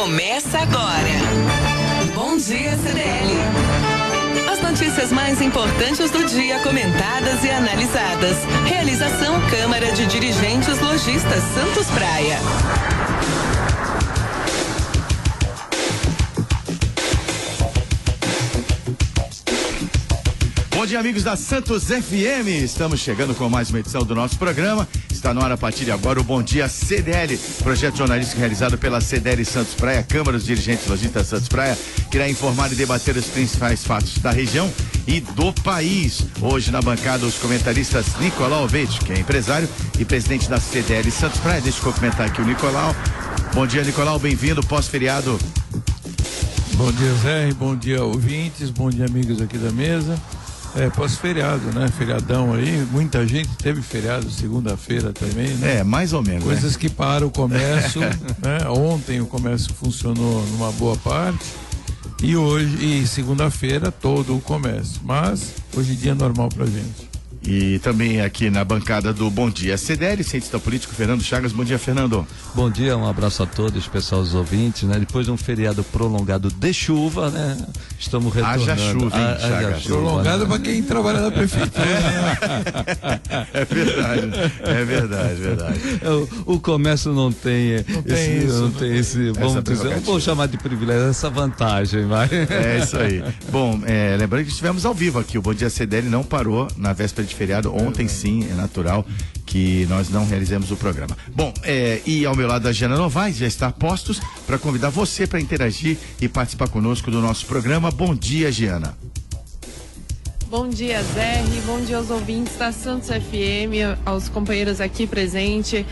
Começa agora. Bom dia, CDL. As notícias mais importantes do dia comentadas e analisadas. Realização Câmara de Dirigentes Lojistas Santos Praia. Bom dia, amigos da Santos FM. Estamos chegando com mais uma edição do nosso programa. Está no ar a partir de agora o Bom Dia CDL, projeto jornalístico realizado pela CDL Santos Praia, Câmara dos Dirigentes Lojistas Santos Praia, que irá informar e debater os principais fatos da região e do país. Hoje na bancada os comentaristas Nicolau Ovetti, que é empresário e presidente da CDL Santos Praia. Deixa eu cumprimentar aqui o Nicolau. Bom dia, Nicolau, bem-vindo, pós-feriado. Bom dia, Zé, bom dia, ouvintes, bom dia, amigos aqui da mesa. Pós-feriado, né? Feriadão aí, muita gente teve feriado segunda-feira também, né? Mais ou menos. Coisas que param o comércio, né? Ontem o comércio funcionou numa boa parte e hoje, e segunda-feira, todo o comércio. Mas hoje é dia normal pra gente. E também aqui na bancada do Bom Dia CDL, cientista político Fernando Chagas. Bom dia, Fernando. Bom dia, um abraço a todos, pessoal, os ouvintes, né? Depois de um feriado prolongado de chuva, né? Estamos retornando. Haja chuva, hein, Chagas? Prolongado, né? Para quem trabalha na prefeitura. É verdade. O comércio não tem esse, vamos dizer, vou chamar de privilégio, essa vantagem, vai. É isso aí. Bom, lembrando que estivemos ao vivo aqui, o Bom Dia CDL não parou na véspera de feriado. Ontem sim, é natural que nós não realizemos o programa. Bom, e ao meu lado a Giana Novaes já está a postos para convidar você para interagir e participar conosco do nosso programa. Bom dia, Giana. Bom dia, Zé, bom dia aos ouvintes da Santos FM, aos companheiros aqui presentes.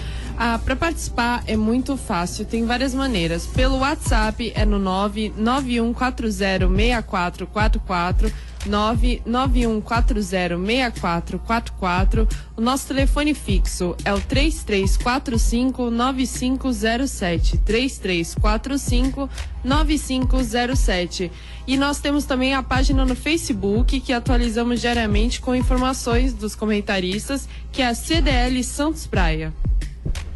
Para participar é muito fácil, tem várias maneiras. Pelo WhatsApp é no 991406444, 991406444. O nosso telefone fixo é o 3345-9507, 3345-9507. E nós temos também a página no Facebook, que atualizamos diariamente com informações dos comentaristas, que é a CDL Santos Praia.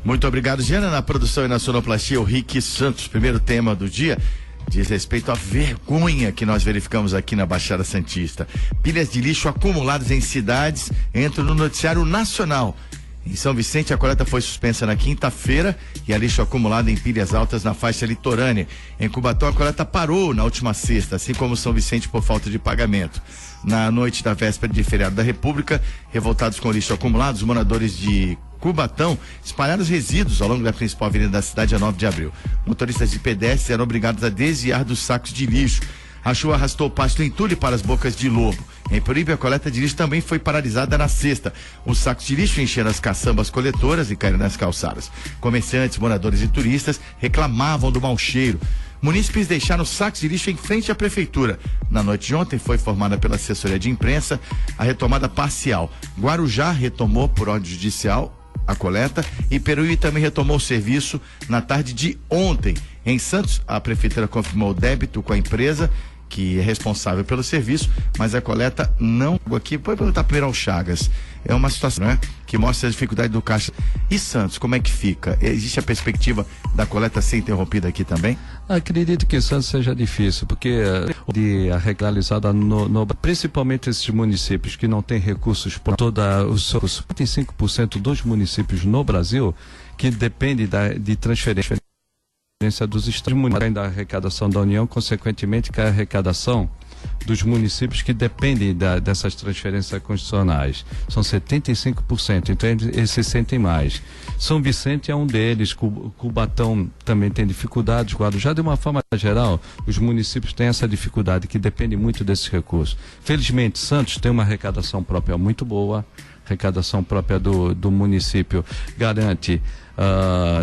Muito obrigado, Giana. Na produção e na sonoplastia, o Rick Santos. Primeiro tema do dia diz respeito à vergonha que nós verificamos aqui na Baixada Santista. Pilhas de lixo acumuladas em cidades entram no noticiário nacional. Em São Vicente, a coleta foi suspensa na quinta-feira e há lixo acumulado em pilhas altas na faixa litorânea. Em Cubatão, a coleta parou na última sexta, assim como São Vicente por falta de pagamento. Na noite da véspera de feriado da República, revoltados com o lixo acumulado, os moradores de Cubatão espalharam os resíduos ao longo da principal avenida da cidade a 9 de abril. Motoristas de pedestres eram obrigados a desviar dos sacos de lixo. A chuva arrastou o pasto entulho para as bocas de lobo. Em Peruíbe, a coleta de lixo também foi paralisada na sexta. Os sacos de lixo encheram as caçambas coletoras e caíram nas calçadas. Comerciantes, moradores e turistas reclamavam do mau cheiro. Munícipes deixaram sacos de lixo em frente à prefeitura. Na noite de ontem foi formada pela assessoria de imprensa a retomada parcial. Guarujá retomou por ordem judicial a coleta e Peruíbe também retomou o serviço na tarde de ontem. Em Santos, a prefeitura confirmou o débito com a empresa que é responsável pelo serviço, mas a coleta não. Aqui, vou perguntar primeiro ao Chagas. É uma situação, né, que mostra a dificuldade do caixa. E Santos, como é que fica? Existe a perspectiva da coleta ser interrompida aqui também? Acredito que Santos seja difícil, porque a realizada principalmente esses municípios que não têm recursos por toda os 45% dos municípios no Brasil que dependem de transferência dos estados da arrecadação da União, consequentemente que a arrecadação dos municípios que dependem dessas transferências constitucionais. São 75%, então eles se sentem mais. São Vicente é um deles, Cubatão também tem dificuldades, Guarujá, de uma forma geral, os municípios têm essa dificuldade que depende muito desses recursos. Felizmente, Santos tem uma arrecadação própria muito boa, arrecadação própria do município garante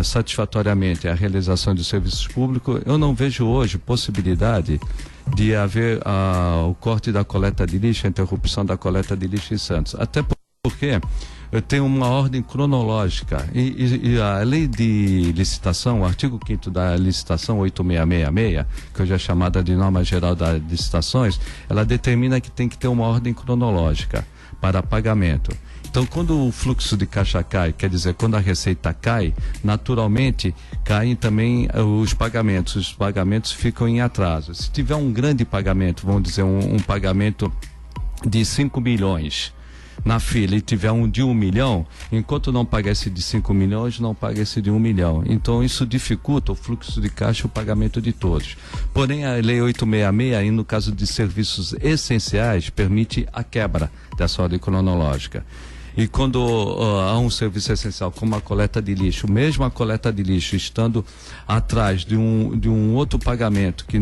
satisfatoriamente a realização de serviços públicos. Eu não vejo hoje possibilidade de haver o corte da coleta de lixo, a interrupção da coleta de lixo em Santos. Até porque eu tenho uma ordem cronológica e a lei de licitação, o artigo 5º da licitação 8666, que hoje é chamada de norma geral das licitações, ela determina que tem que ter uma ordem cronológica para pagamento. Então, quando o fluxo de caixa cai, quer dizer, quando a receita cai, naturalmente caem também os pagamentos ficam em atraso. Se tiver um grande pagamento, vamos dizer, um pagamento de 5 milhões na fila e tiver um de 1 milhão, enquanto não paga esse de 5 milhões, não paga esse de 1 milhão. Então isso dificulta o fluxo de caixa e o pagamento de todos. Porém, a Lei 866, no caso de serviços essenciais, permite a quebra dessa ordem cronológica. E quando há um serviço essencial como a coleta de lixo, mesmo a coleta de lixo estando atrás de um outro pagamento que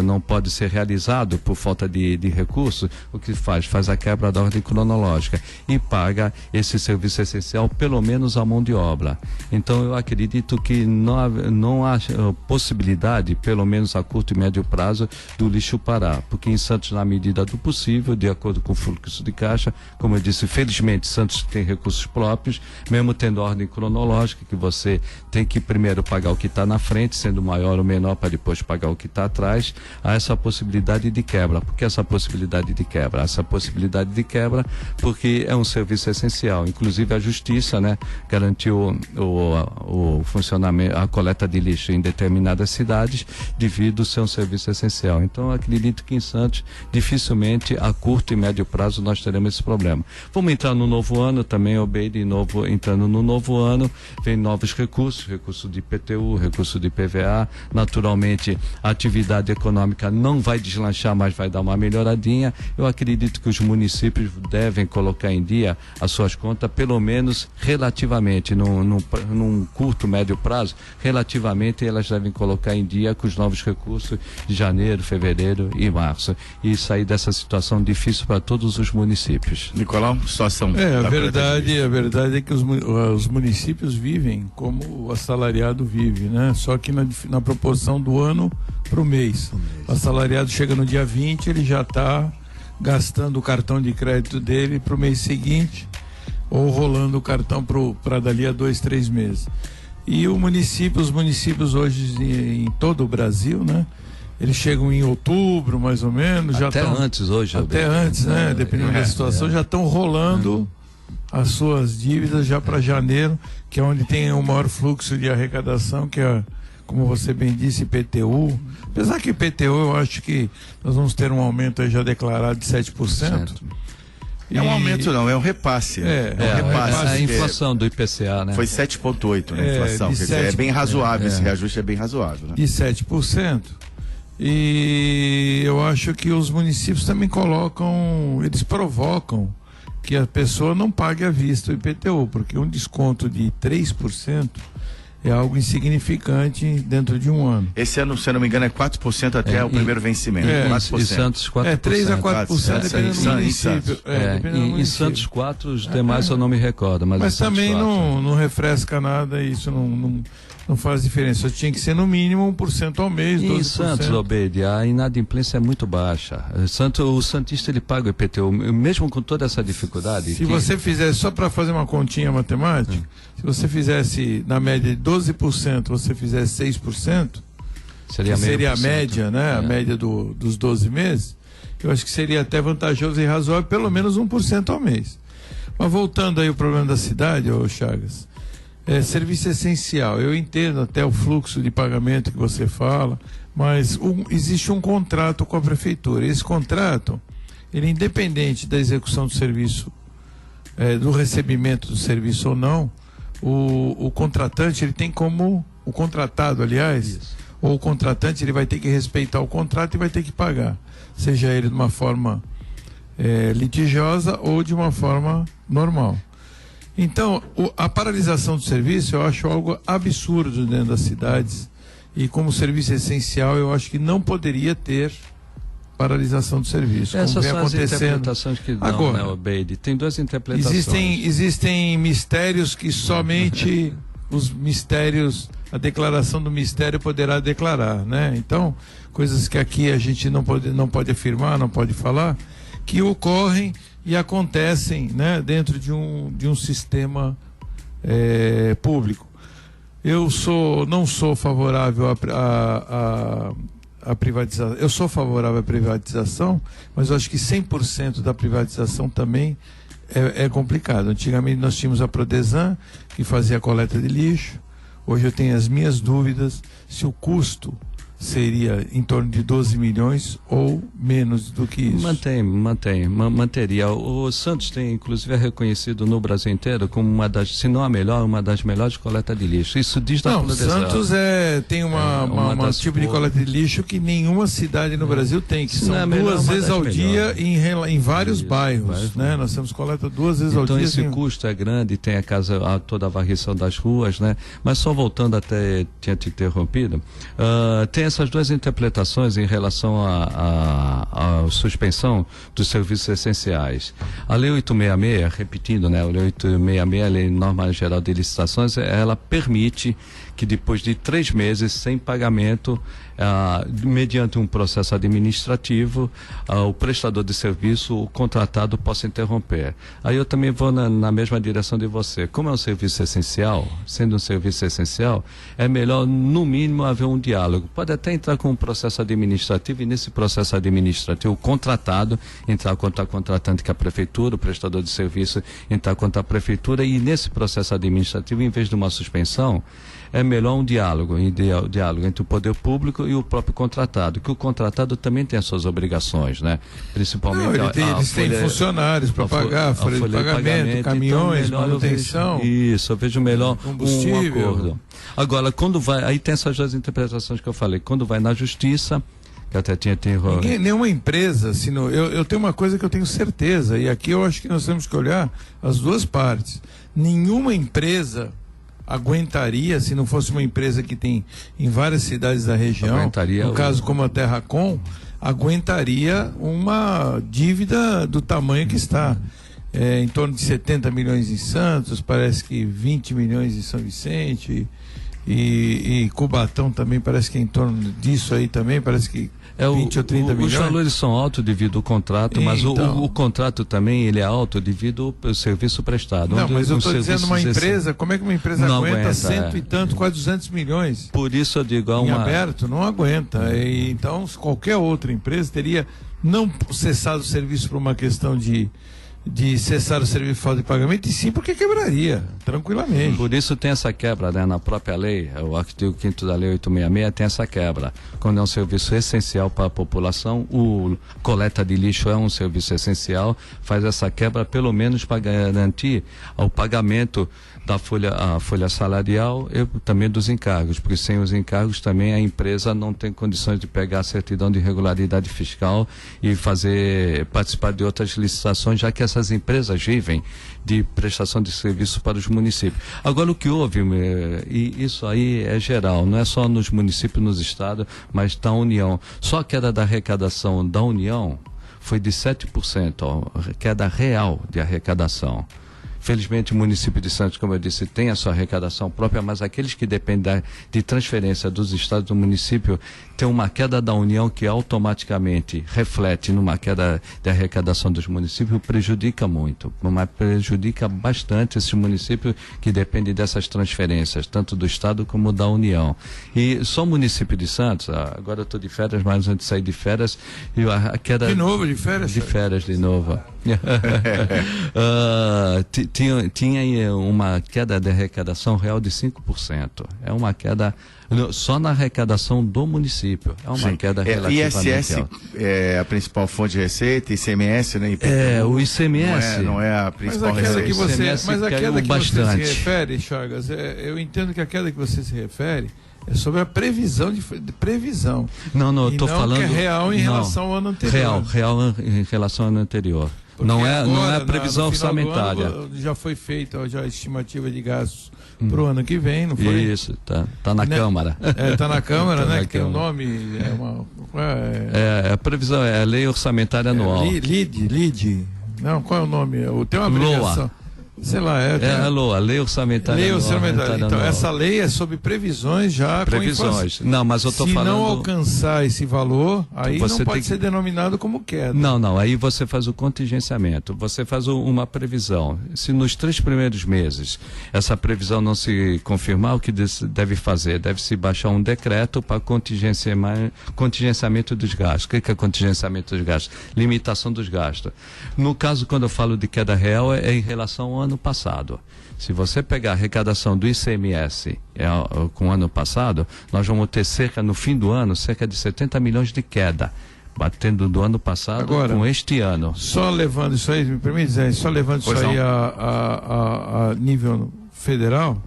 não pode ser realizado por falta de recursos, o que faz? Faz a quebra da ordem cronológica e paga esse serviço essencial pelo menos a mão de obra. Então eu acredito que não há possibilidade, pelo menos a curto e médio prazo, do lixo parar, porque em Santos, na medida do possível, de acordo com o fluxo de caixa, como eu disse, felizmente Santos tem recursos próprios, mesmo tendo ordem cronológica, que você tem que primeiro pagar o que está na frente, sendo maior ou menor, para depois pagar o que está atrás. Há essa possibilidade de quebra. Por que essa possibilidade de quebra? Essa possibilidade de quebra porque é um serviço essencial. Inclusive a Justiça, né, garantiu o funcionamento, a coleta de lixo em determinadas cidades devido ser um serviço essencial. Então eu acredito que em Santos dificilmente a curto e médio prazo nós teremos esse problema. Vamos entrar no novo ano também, Obeide, entrando no novo ano, vem novos recurso de IPTU, recurso de PVA. Naturalmente, a atividade econômica não vai deslanchar, mas vai dar uma melhoradinha. Eu acredito que os municípios devem colocar em dia as suas contas, pelo menos relativamente, num curto, médio prazo, relativamente elas devem colocar em dia com os novos recursos de janeiro, fevereiro e março. E sair dessa situação difícil para todos os municípios. Nicolau, situação. A verdade é que os municípios vivem como o assalariado vive, né? Só que na proporção do ano para o mês. O assalariado chega no dia 20, ele já está gastando o cartão de crédito dele para o mês seguinte, ou rolando o cartão para dali a 2, 3 meses. E os municípios hoje em todo o Brasil, né? Eles chegam em outubro, mais ou menos. Até antes, né? Dependendo da situação, já estão rolando as suas dívidas já para janeiro, que é onde tem o maior fluxo de arrecadação, que é, como você bem disse, IPTU. Apesar que IPTU, eu acho que nós vamos ter um aumento aí já declarado de 7%. É um aumento não, é um repasse. A inflação do IPCA, né? Foi 7,8% na inflação, quer dizer, é bem razoável, esse reajuste é bem razoável. Né? De 7%. E eu acho que os municípios também eles provocam que a pessoa não pague à vista o IPTU, porque um desconto de 3% é algo insignificante dentro de um ano. Esse ano, se eu não me engano, é 4% até o primeiro vencimento. 4%. E Santos 4%. 3 a 4%, dependendo do município. Em Santos 4%, os demais eu não me recordo. Mas também não refresca nada, isso não faz diferença. Tinha que ser no mínimo 1% ao mês, 12%. Em Santos, Obeide, a inadimplência é muito baixa. O santista, ele paga o IPTU, mesmo com toda essa dificuldade. Se você fizesse, só para fazer uma continha matemática, se você fizesse na média de 12%, você fizesse 6%, seria a média, né? A média dos 12 meses, eu acho que seria até vantajoso e razoável, pelo menos 1% ao mês. Mas voltando aí ao problema da cidade, ô Chagas, serviço essencial, eu entendo até o fluxo de pagamento que você fala, mas existe um contrato com a prefeitura. Esse contrato, ele é independente da execução do serviço, do recebimento do serviço ou não, o contratante, ele tem como, o contratado, aliás, ou o contratante, ele vai ter que respeitar o contrato e vai ter que pagar, seja ele de uma forma litigiosa ou de uma forma normal. Então, a paralisação do serviço eu acho algo absurdo dentro das cidades, e como serviço essencial eu acho que não poderia ter paralisação do serviço. Essas são as interpretações que dão, agora, né, Obeide? Tem duas interpretações. Existem mistérios que somente os mistérios, a declaração do mistério poderá declarar, né? Então, coisas que aqui a gente não pode afirmar, não pode falar, que ocorrem e acontecem, né, dentro de um sistema público. Eu não sou favorável à privatização. Eu sou favorável à privatização, mas eu acho que 100% da privatização também é complicado. Antigamente nós tínhamos a Prodesan, que fazia a coleta de lixo. Hoje eu tenho as minhas dúvidas se o custo seria em torno de 12 milhões ou menos do que isso. Manteria. O Santos tem, inclusive, reconhecido no Brasil inteiro como uma das, se não a melhor, uma das melhores coletas de lixo. Isso diz da Prodesan. Santos tem um tipo de coleta de lixo que nenhuma cidade no Brasil tem, que são duas vezes ao dia em vários bairros, né? Nós temos coleta 2 vezes ao dia. Então esse custo é grande, tem toda a varrição das ruas, né? Mas só voltando até, tinha te interrompido, tem essas duas interpretações em relação à suspensão dos serviços essenciais. A Lei 866, repetindo, né? A Lei 866, a Lei Norma Geral de Licitações, ela permite que depois de 3 meses sem pagamento, mediante um processo administrativo, o prestador de serviço, o contratado, possa interromper. Aí eu também vou na mesma direção de você. Como é um serviço essencial, sendo um serviço essencial, é melhor, no mínimo, haver um diálogo. Pode até entrar com um processo administrativo, e nesse processo administrativo, o contratado entrar contra a contratante, que é a prefeitura, o prestador de serviço entrar contra a prefeitura, e nesse processo administrativo, em vez de uma suspensão, é melhor um diálogo entre o poder público e o próprio contratado, que o contratado também tem as suas obrigações, né? Principalmente eles têm funcionários para pagar, folha de pagamento, caminhões, então, manutenção. Eu vejo melhor combustível. Um acordo. Agora, quando vai, aí tem essas duas interpretações que eu falei, quando vai na justiça, que até nenhuma empresa, eu tenho uma coisa que eu tenho certeza, e aqui eu acho que nós temos que olhar as duas partes. Nenhuma empresa aguentaria, se não fosse uma empresa que tem em várias cidades da região, no caso como a Terracom, aguentaria uma dívida do tamanho que está. Em torno de 70 milhões em Santos, parece que 20 milhões em São Vicente, e Cubatão também parece que é em torno disso aí também, parece que 20 ou 30 milhões. Os valores são altos devido ao contrato, mas o contrato também ele é alto devido ao serviço prestado. Não, mas eu estou dizendo uma empresa, como é que uma empresa aguenta cento e tanto, quase 200 milhões? Por isso eu digo, em aberto, não aguenta. Então, qualquer outra empresa teria não cessado o serviço por uma questão de cessar o serviço de falta de pagamento, e sim porque quebraria, tranquilamente. Por isso tem essa quebra, né? Na própria lei, o artigo 5º da Lei 866 tem essa quebra. Quando é um serviço essencial para a população, o coleta de lixo é um serviço essencial, faz essa quebra pelo menos para garantir o pagamento da folha salarial e também dos encargos, porque sem os encargos também a empresa não tem condições de pegar a certidão de regularidade fiscal e participar de outras licitações, já que essas empresas vivem de prestação de serviço para os municípios. Agora, o que houve, e isso aí é geral, não é só nos municípios, nos estados, mas da União. Só a queda da arrecadação da União foi de 7%, queda real de arrecadação. Felizmente o município de Santos, como eu disse, tem a sua arrecadação própria, mas aqueles que dependem de transferência dos estados do município tem uma queda da União que automaticamente reflete numa queda de arrecadação dos municípios, prejudica muito, mas prejudica bastante esse município que depende dessas transferências, tanto do estado como da União. E só o município de Santos, agora eu estou de férias, mas antes de sair de férias, a queda... De novo de férias? De férias de novo. Tinha uma queda de arrecadação real de 5%. É uma queda só na arrecadação do município. É uma queda relativamente ISS alta. É a principal fonte de receita, ICMS, né? O ICMS. Não é a principal receita. Mas a queda que você se refere, Chagas, eu entendo que a queda que você se refere é sobre a previsão de previsão. Não, eu estou falando que é real em relação ao ano anterior. Real em relação ao ano anterior. Não é a previsão orçamentária. Já foi feita a estimativa de gastos para o ano que vem, não foi? Isso, tá na Câmara. Está na Câmara, né? Que tem o nome. A previsão é a Lei Orçamentária Anual. LID. Não, qual é o nome? Tem uma abreviação. Sei lá, a lei orçamentária. Lei orçamentária. Então, essa lei é sobre previsões já. Previsões. Não, mas eu estou falando. Se não alcançar esse valor, aí não pode ser denominado como queda. Não. Aí você faz o contingenciamento. Você faz uma previsão. Se nos 3 primeiros meses essa previsão não se confirmar, o que deve fazer? Deve-se baixar um decreto para contingenciamento dos gastos. O que é contingenciamento dos gastos? Limitação dos gastos. No caso, quando eu falo de queda real, é em relação ao ano passado. Se você pegar a arrecadação do ICMS com o ano passado, nós vamos ter no fim do ano, cerca de 70 milhões de queda, batendo do ano passado com este ano. Só levando isso aí, me permite dizer, só levando isso aí a nível federal,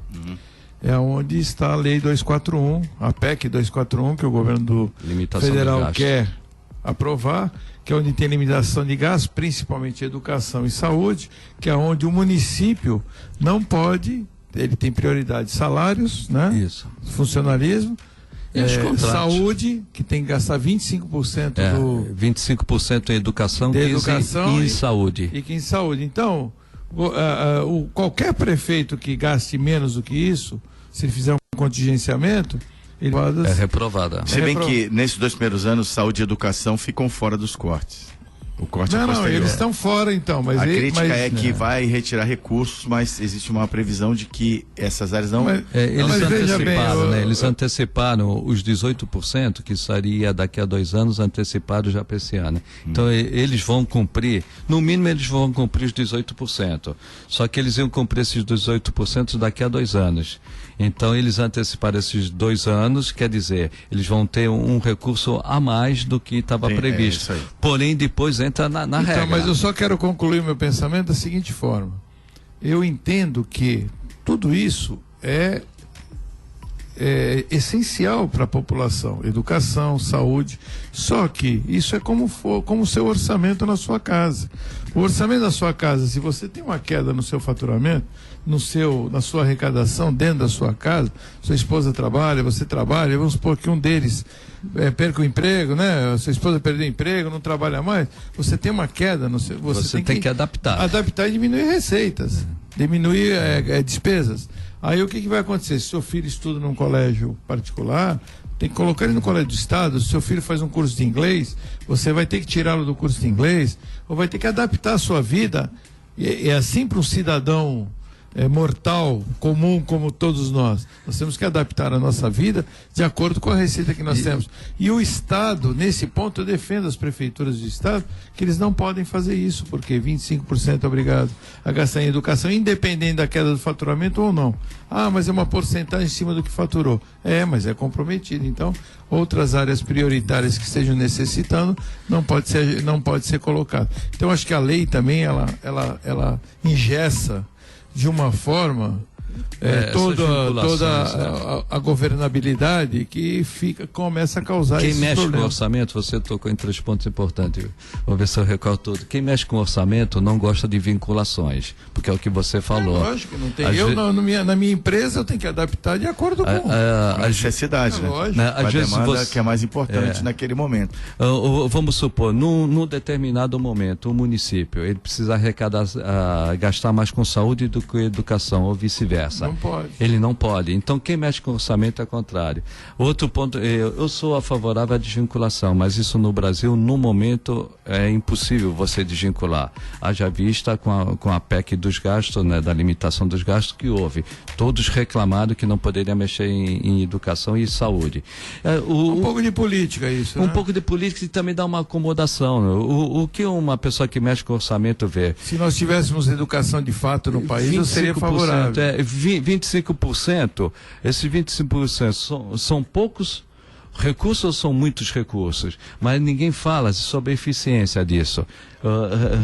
é onde está a Lei 241, a PEC 241, que o governo federal quer aprovar, que é onde tem limitação de gastos, principalmente educação e saúde, que é onde o município não pode, ele tem prioridade salários, né? Isso. Funcionalismo, saúde, que tem que gastar 25% 25% em educação, 15% em saúde. E que em saúde. Então, qualquer prefeito que gaste menos do que isso, se ele fizer um contingenciamento, é reprovada. Se bem que nesses 2 primeiros anos, saúde e educação ficam fora dos cortes. O corte não, eles estão fora então. Mas a crítica é que vai retirar recursos, mas existe uma previsão de que essas áreas não. Eles anteciparam os 18%, que seria daqui a 2 anos, antecipado já para esse ano. Então eles vão cumprir, no mínimo eles vão cumprir os 18%. Só que eles iam cumprir esses 18% daqui a 2 anos. Então eles anteciparam esses 2 anos, quer dizer, eles vão ter um recurso a mais do que estava previsto. Porém, depois entra na regra. Mas eu só quero concluir meu pensamento da seguinte forma. Eu entendo que tudo isso é essencial para a população, educação, saúde, só que isso é como o seu orçamento na sua casa. O orçamento da sua casa, se você tem uma queda no seu faturamento, na sua arrecadação dentro da sua casa, sua esposa trabalha, você trabalha, vamos supor que um deles perca o emprego, né? Sua esposa perdeu o emprego, não trabalha mais, você tem uma queda no seu... Você tem que adaptar. Adaptar e diminuir receitas, diminuir despesas. Aí o que vai acontecer? Se seu filho estuda num colégio particular, tem que colocar ele no colégio do estado. Se seu filho faz um curso de inglês, você vai ter que tirá-lo do curso de inglês, ou vai ter que adaptar a sua vida. É assim para um cidadão mortal, comum, como todos nós. Nós temos que adaptar a nossa vida de acordo com a receita que nós temos. E o Estado, nesse ponto, eu defendo as prefeituras do Estado, que eles não podem fazer isso, porque 25% é obrigado a gastar em educação, independente da queda do faturamento ou não. Ah, mas é uma porcentagem em cima do que faturou. Mas é comprometido. Então, outras áreas prioritárias que estejam necessitando não pode ser colocado. Então, acho que a lei também, ela engessa de uma forma toda a governabilidade que começa a causar Quem mexe problemas. Com o orçamento, você tocou em 3 pontos importantes. Vou ver se eu recordo tudo. Quem mexe com o orçamento não gosta de vinculações, porque é o que você falou. Lógico que não tem. Na minha empresa eu tenho que adaptar de acordo com a necessidade, a demanda que é mais importante naquele momento. Vamos supor, num determinado momento, o município ele precisa gastar mais com saúde do que educação, ou vice-versa. Não pode. Ele não pode. Então, quem mexe com orçamento é contrário. Outro ponto, eu sou a favorável à desvinculação, mas isso no Brasil, no momento, é impossível você desvincular. Haja vista com a PEC dos gastos, né, da limitação dos gastos que houve. Todos reclamaram que não poderiam mexer em educação e saúde. Um pouco de política isso, Um pouco de política e também dá uma acomodação. O que uma pessoa que mexe com orçamento vê? Se nós tivéssemos educação de fato no país, eu seria favorável. 25%, esses 25% são poucos recursos ou são muitos recursos? Mas ninguém fala sobre a eficiência disso.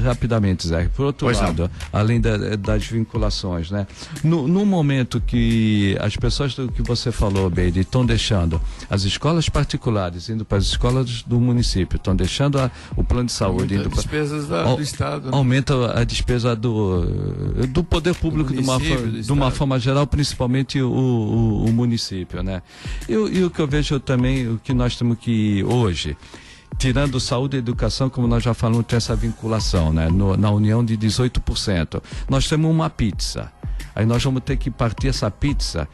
Rapidamente, Zé. Por outro lado, além das vinculações, né? No momento que as pessoas que você falou, Beide, estão deixando as escolas particulares, indo para as escolas do município, estão deixando o plano de saúde. Aumenta as despesas do Estado. Né? Aumenta a despesa do poder público de uma forma geral, principalmente o município, né? E o que eu vejo também, o que nós temos que hoje, tirando saúde e educação, como nós já falamos, tem essa vinculação, né? Na união de 18%. Nós temos uma pizza. Aí nós vamos ter que partir essa pizza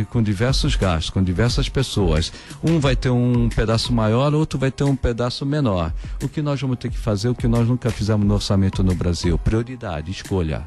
com diversos gastos, com diversas pessoas. Um vai ter um pedaço maior, outro vai ter um pedaço menor. O que nós vamos ter que fazer, o que nós nunca fizemos no orçamento no Brasil? Prioridade, escolha.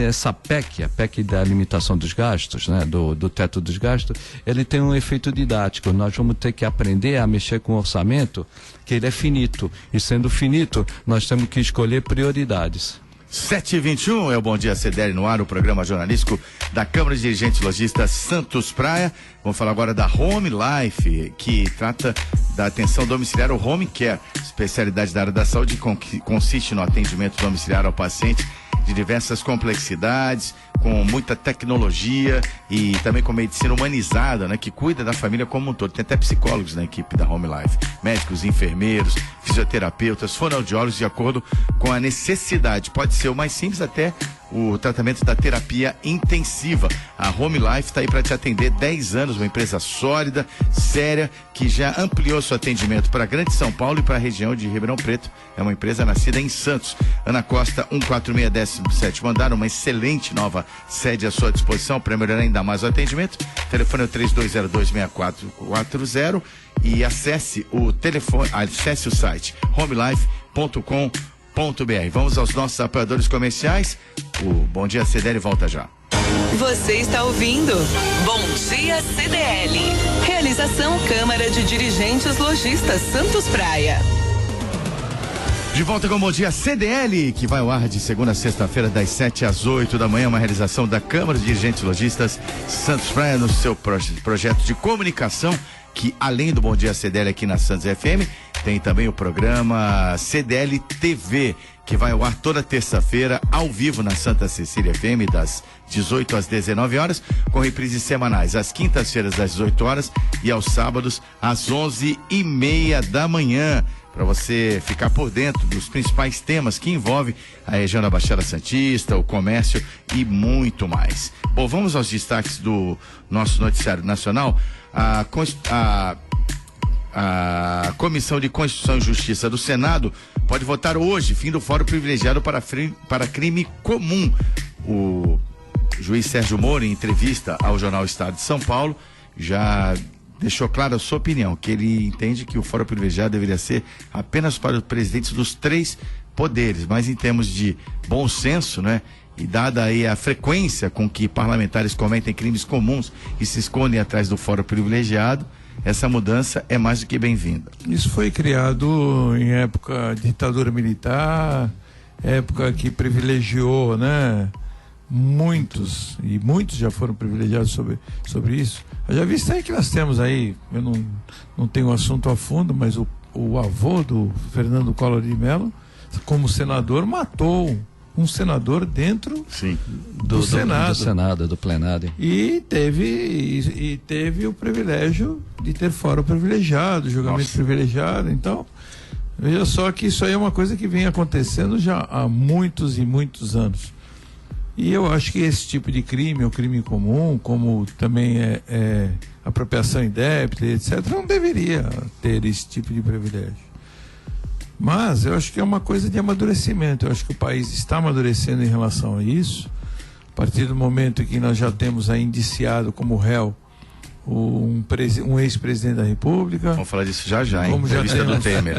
Essa PEC, a PEC da limitação dos gastos, né, do teto dos gastos, ele tem um efeito didático. Nós vamos ter que aprender a mexer com o orçamento, que ele é finito. E sendo finito, nós temos que escolher prioridades. 7h21 é o Bom Dia CDL no ar, o programa jornalístico da Câmara de Dirigentes Lojistas Santos Praia. Vamos falar agora da Home Life, que trata da atenção domiciliar, o Home Care, especialidade da área da saúde que consiste no atendimento domiciliar ao paciente de diversas complexidades, com muita tecnologia e também com medicina humanizada, né, que cuida da família como um todo. Tem até psicólogos na equipe da Home Life, médicos, enfermeiros, fisioterapeutas, fonoaudiólogos, de acordo com a necessidade. Pode ser o mais simples até o tratamento da terapia intensiva. A Home Life está aí para te atender 10 anos, uma empresa sólida, séria, que já ampliou seu atendimento para a Grande São Paulo e para a região de Ribeirão Preto. É uma empresa nascida em Santos. Ana Costa, 146, 17º andar, uma excelente nova sede à sua disposição para melhorar ainda mais o atendimento. O telefone é o 3202-6440 e acesse o site homelife.com.br. Vamos aos nossos apoiadores comerciais. O Bom Dia CDL volta já. Você está ouvindo Bom Dia CDL. Realização Câmara de Dirigentes Lojistas Santos Praia. De volta com o Bom Dia CDL, que vai ao ar de segunda a sexta-feira, das 7 às 8 da manhã, uma realização da Câmara de Dirigentes Lojistas Santos Praia, no seu projeto de comunicação, que além do Bom Dia CDL aqui na Santos FM, tem também o programa CDL TV, que vai ao ar toda terça-feira, ao vivo na Santa Cecília FM, das 18 às 19 horas, com reprises semanais, às quintas-feiras, às 18 horas e aos sábados, às 11h30 da manhã. Para você ficar por dentro dos principais temas que envolvem a região da Baixada Santista, o comércio e muito mais. Bom, vamos aos destaques do nosso noticiário nacional. A Comissão de Constituição e Justiça do Senado pode votar hoje, fim do fórum privilegiado para crime comum. O juiz Sérgio Moro, em entrevista ao jornal Estado de São Paulo, já deixou clara a sua opinião, que ele entende que o fórum privilegiado deveria ser apenas para os presidentes dos 3 poderes, mas em termos de bom senso, né? E dada aí a frequência com que parlamentares cometem crimes comuns e se escondem atrás do fórum privilegiado, essa mudança é mais do que bem-vinda. Isso foi criado em época de ditadura militar, época que privilegiou, né? Muitos já foram privilegiados sobre isso. Já visto aí que nós temos aí, eu não tenho o assunto a fundo, mas o avô do Fernando Collor de Mello, como senador, matou um senador dentro do Senado. Do Senado, do plenário. E teve o privilégio de ter fórum privilegiado, julgamento privilegiado. Então, veja só que isso aí é uma coisa que vem acontecendo já há muitos e muitos anos. E eu acho que esse tipo de crime, o crime comum, como também é apropriação indébita, etc., não deveria ter esse tipo de privilégio. Mas eu acho que é uma coisa de amadurecimento. Eu acho que o país está amadurecendo em relação a isso. A partir do momento em que nós já temos aí indiciado como réu um ex-presidente da República. Vamos falar disso já, hein? Como já temos, do Temer.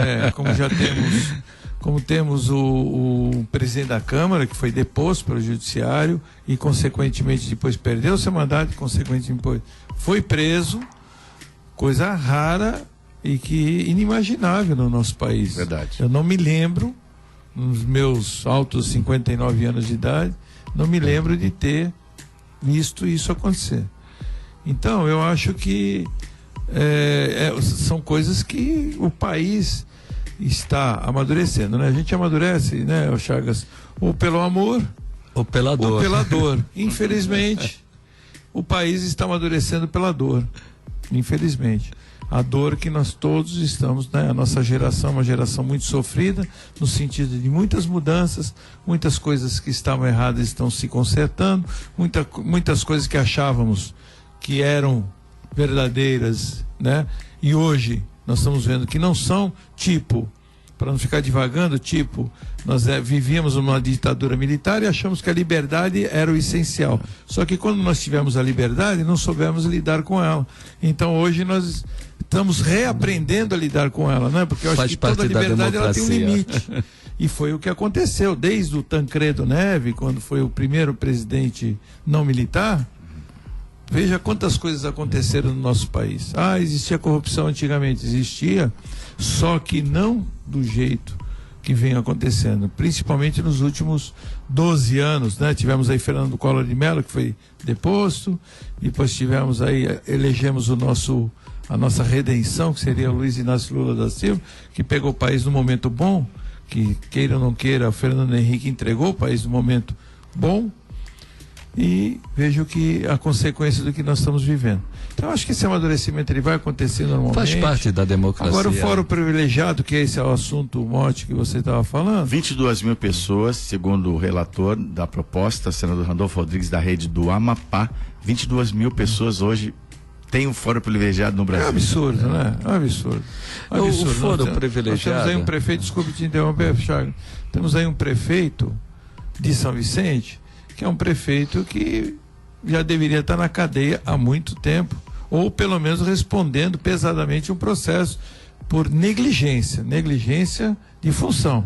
Como temos o presidente da Câmara, que foi deposto pelo Judiciário e, consequentemente, depois perdeu seu mandato e, consequentemente, depois foi preso, coisa rara e que inimaginável no nosso país. Verdade. Eu não me lembro, nos meus altos 59 anos de idade, não me lembro de ter visto isso acontecer. Então, eu acho que são coisas que o país está amadurecendo, né? A gente amadurece, né, o Chagas, ou pelo amor, ou pela dor. Infelizmente, o país está amadurecendo pela dor, infelizmente. A dor que nós todos estamos, né? A nossa geração é uma geração muito sofrida, no sentido de muitas mudanças, muitas coisas que estavam erradas estão se consertando, muitas coisas que achávamos que eram verdadeiras, né? e hoje nós estamos vendo que não são, tipo, para não ficar divagando, tipo, nós vivíamos numa ditadura militar e achamos que a liberdade era o essencial. Só que quando nós tivemos a liberdade, não soubemos lidar com ela. Então hoje nós estamos reaprendendo a lidar com ela, né? Porque eu acho que toda liberdade ela tem um limite. E foi o que aconteceu, desde o Tancredo Neves, quando foi o primeiro presidente não militar. Veja quantas coisas aconteceram no nosso país. Existia corrupção antigamente, existia, só que não do jeito que vem acontecendo, principalmente nos últimos 12 anos, né? Tivemos aí Fernando Collor de Mello, que foi deposto, depois tivemos aí, elegemos a nossa redenção, que seria o Luiz Inácio Lula da Silva, que pegou o país no momento bom, que queira ou não queira, o Fernando Henrique entregou o país no momento bom, e vejo que a consequência do que nós estamos vivendo. Então acho que esse amadurecimento ele vai acontecer normalmente. Faz parte da democracia. Agora o fórum privilegiado, que esse é o assunto, o mote que você estava falando. 22 mil pessoas, segundo o relator da proposta, senador Randolfo Rodrigues, da rede do Amapá, 22 mil pessoas hoje têm um fórum privilegiado no Brasil. É absurdo, né? É absurdo. O fórum privilegiado. Nós temos aí um prefeito, desculpe te interromper, Chagas, temos aí um prefeito de São Vicente, que é um prefeito que já deveria estar na cadeia há muito tempo, ou pelo menos respondendo pesadamente um processo por negligência de função,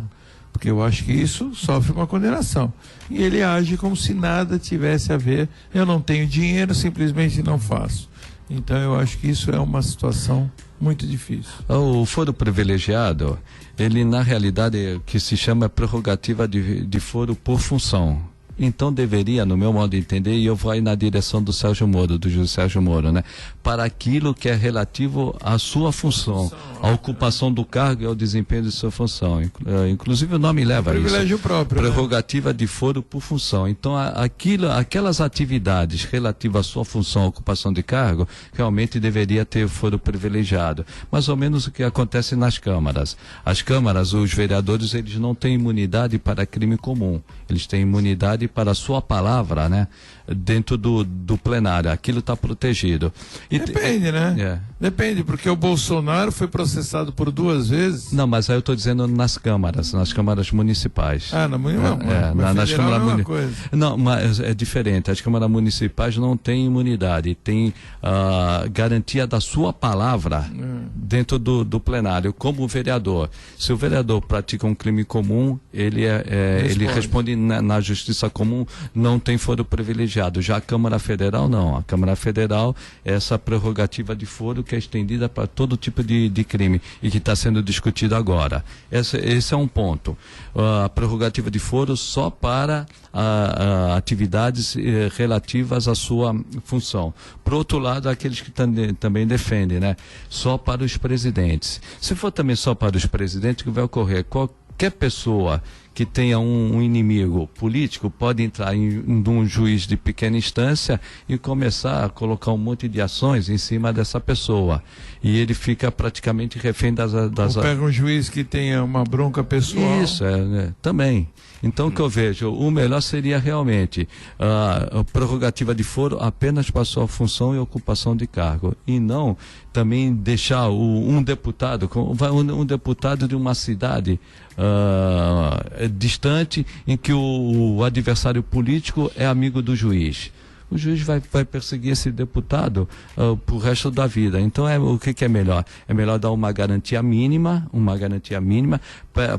porque eu acho que isso sofre uma condenação. E ele age como se nada tivesse a ver, eu não tenho dinheiro, simplesmente não faço. Então eu acho que isso é uma situação muito difícil. O foro privilegiado, ele na realidade é o que se chama prerrogativa de foro por função. Então deveria, no meu modo de entender, e eu vou aí na direção do Sérgio Moro, do juiz Sérgio Moro, né? Para aquilo que é relativo à sua função, à ocupação do cargo e ao desempenho de sua função. Inclusive o nome leva a isso. Privilégio próprio. Prerrogativa, né? De foro por função. Então aquelas atividades relativas à sua função, à ocupação de cargo, realmente deveria ter foro privilegiado. Mais ou menos o que acontece nas câmaras. As câmaras, os vereadores, eles não têm imunidade para crime comum. Eles têm imunidade para a sua palavra, né? Dentro do plenário, aquilo está protegido. Depende, né? Depende, porque o Bolsonaro foi processado por 2 vezes. Não, mas aí eu estou dizendo nas câmaras municipais. Nas câmaras municipais. Não, mas é diferente. As câmaras municipais não têm imunidade, tem garantia da sua palavra dentro do plenário, como vereador. Se o vereador pratica um crime comum, ele responde na justiça comum, não tem foro privilegiado. Já a Câmara Federal não. A Câmara Federal é essa prerrogativa de foro que é estendida para todo tipo de crime e que está sendo discutido agora. Esse é um ponto. A prerrogativa de foro só para atividades relativas à sua função. Por outro lado, aqueles que também defendem, né? Só para os presidentes. Se for também só para os presidentes, o que vai ocorrer? Qualquer pessoa que tenha um inimigo político pode entrar em um juiz de pequena instância e começar a colocar um monte de ações em cima dessa pessoa. E ele fica praticamente refém das... Ou pega um juiz que tenha uma bronca pessoal. Isso, também. Então, o que eu vejo, o melhor seria realmente a prerrogativa de foro apenas para sua função e ocupação de cargo. E não também deixar um deputado de uma cidade distante em que o adversário político é amigo do juiz. O juiz vai perseguir esse deputado pro resto da vida. Então o que é melhor? É melhor dar uma garantia mínima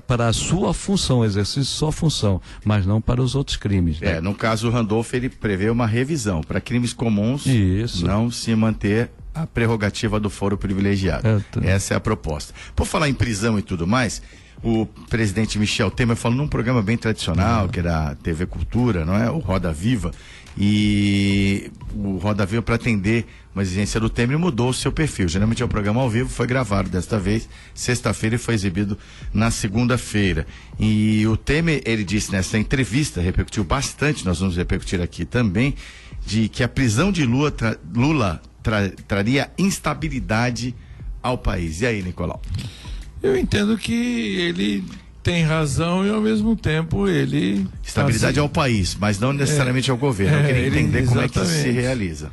para a sua função, exercício de sua função, mas não para os outros crimes. Né? No caso o Randolfo, ele prevê uma revisão para crimes comuns. Isso. Não se manter a prerrogativa do foro privilegiado. Essa é a proposta. Por falar em prisão e tudo mais, o presidente Michel Temer falou num programa bem tradicional, que era a TV Cultura, não é? O Roda Viva. E o Roda Viva, para atender uma exigência do Temer, mudou o seu perfil. Geralmente é um programa ao vivo, foi gravado desta vez sexta-feira e foi exibido na segunda-feira. E o Temer, ele disse nessa entrevista, repercutiu bastante, nós vamos repercutir aqui também, de que a prisão de Lula traria instabilidade ao país. E aí, Nicolau? Eu entendo que ele tem razão e ao mesmo tempo ele... Estabilidade ao país, mas não necessariamente ao governo. Eu queria entender como é que isso se realiza.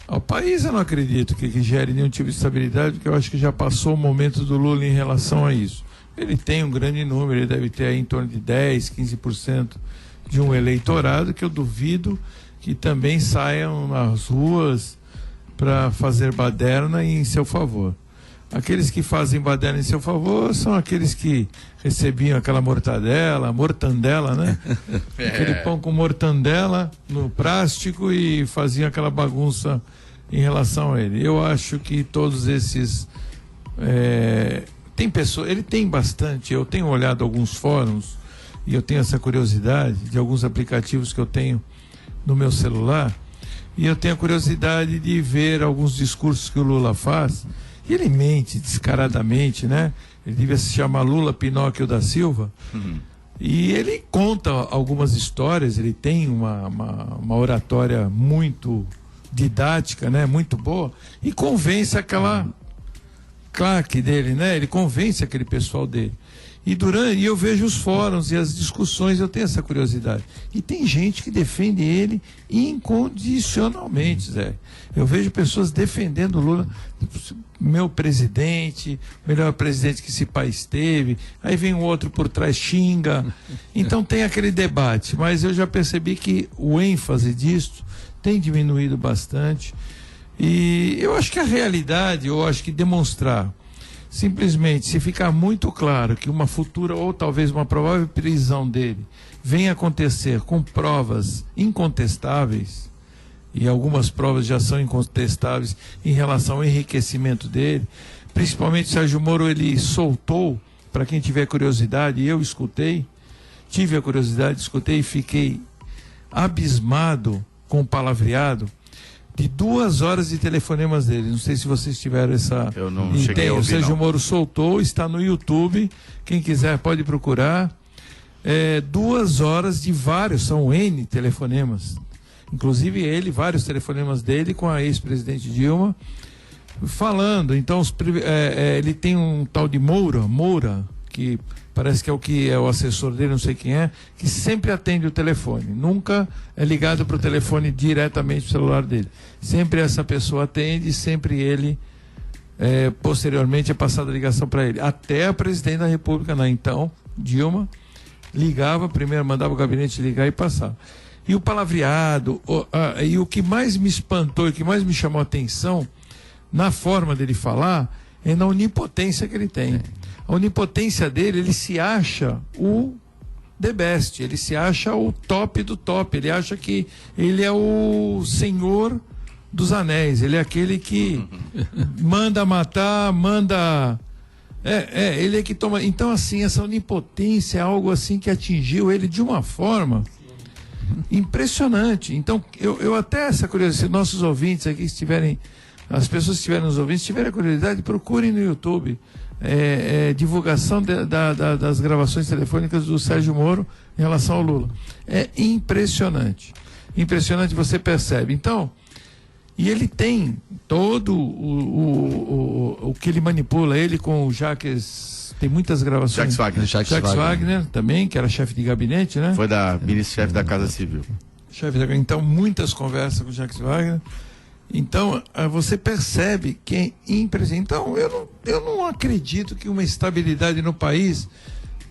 O país eu não acredito que gere nenhum tipo de estabilidade, porque eu acho que já passou o momento do Lula em relação a isso. Ele tem um grande número, ele deve ter aí em torno de 10%, 15% de um eleitorado que eu duvido que também saiam nas ruas para fazer baderna em seu favor. Aqueles que fazem baderna em seu favor são aqueles que recebiam aquela mortandela, né? Aquele pão com mortandela no plástico e faziam aquela bagunça em relação a ele. Eu acho que todos esses... tem pessoas, ele tem bastante, eu tenho olhado alguns fóruns e eu tenho essa curiosidade de alguns aplicativos que eu tenho no meu celular, e eu tenho a curiosidade de ver alguns discursos que o Lula faz, e ele mente descaradamente, né? Ele devia se chamar Lula Pinóquio da Silva, e ele conta algumas histórias, ele tem uma oratória muito didática, né? Muito boa, e convence aquela claque dele, né? Ele convence aquele pessoal dele. E eu vejo os fóruns e as discussões, eu tenho essa curiosidade. E tem gente que defende ele incondicionalmente, Zé. Eu vejo pessoas defendendo o Lula, meu presidente, melhor presidente que esse país teve. Aí vem um outro por trás, xinga. Então tem aquele debate, mas eu já percebi que o ênfase disso tem diminuído bastante. E eu acho que a realidade, eu acho que demonstrar, simplesmente, se ficar muito claro que uma futura ou talvez uma provável prisão dele venha acontecer com provas incontestáveis, e algumas provas já são incontestáveis em relação ao enriquecimento dele, principalmente o Sérgio Moro, ele soltou, para quem tiver curiosidade, eu tive a curiosidade, escutei e fiquei abismado com o palavreado de 2 horas de telefonemas dele. Não sei se vocês tiveram essa... Eu não cheguei a ouvir, o Sérgio Moro soltou, está no YouTube, quem quiser pode procurar. 2 horas de vários, são N telefonemas. Inclusive vários telefonemas dele com a ex-presidente Dilma, falando. Então, ele tem um tal de Moura, que parece que é o assessor dele, não sei quem é, que sempre atende o telefone, nunca é ligado para o telefone diretamente para o celular dele. Sempre essa pessoa atende, sempre ele, posteriormente, é passada a ligação para ele. Até a presidente da República, então, Dilma, ligava primeiro, mandava o gabinete ligar e passar. E o palavreado, e o que mais me espantou, e o que mais me chamou a atenção, na forma dele falar, é na onipotência que ele tem. A onipotência dele, ele se acha o the best, ele se acha o top do top, ele acha que ele é o senhor dos anéis, ele é aquele que manda matar, ele é que toma. Então, assim, essa onipotência é algo assim que atingiu ele de uma forma impressionante. Então, eu até essa curiosidade, se nossos ouvintes aqui estiverem, as pessoas que estiverem nos ouvindo, se tiverem a curiosidade, procurem no YouTube divulgação das gravações telefônicas do Sérgio Moro em relação ao Lula. É impressionante. Impressionante, você percebe. Então, e ele tem todo o que ele manipula, ele com o Jacques, tem muitas gravações. Jacques Wagner também, que era chefe de gabinete, né? Foi ministro-chefe da Casa Civil. Então, muitas conversas com o Jacques Wagner. Então, você percebe que é impressionante. Então, eu não acredito que uma estabilidade no país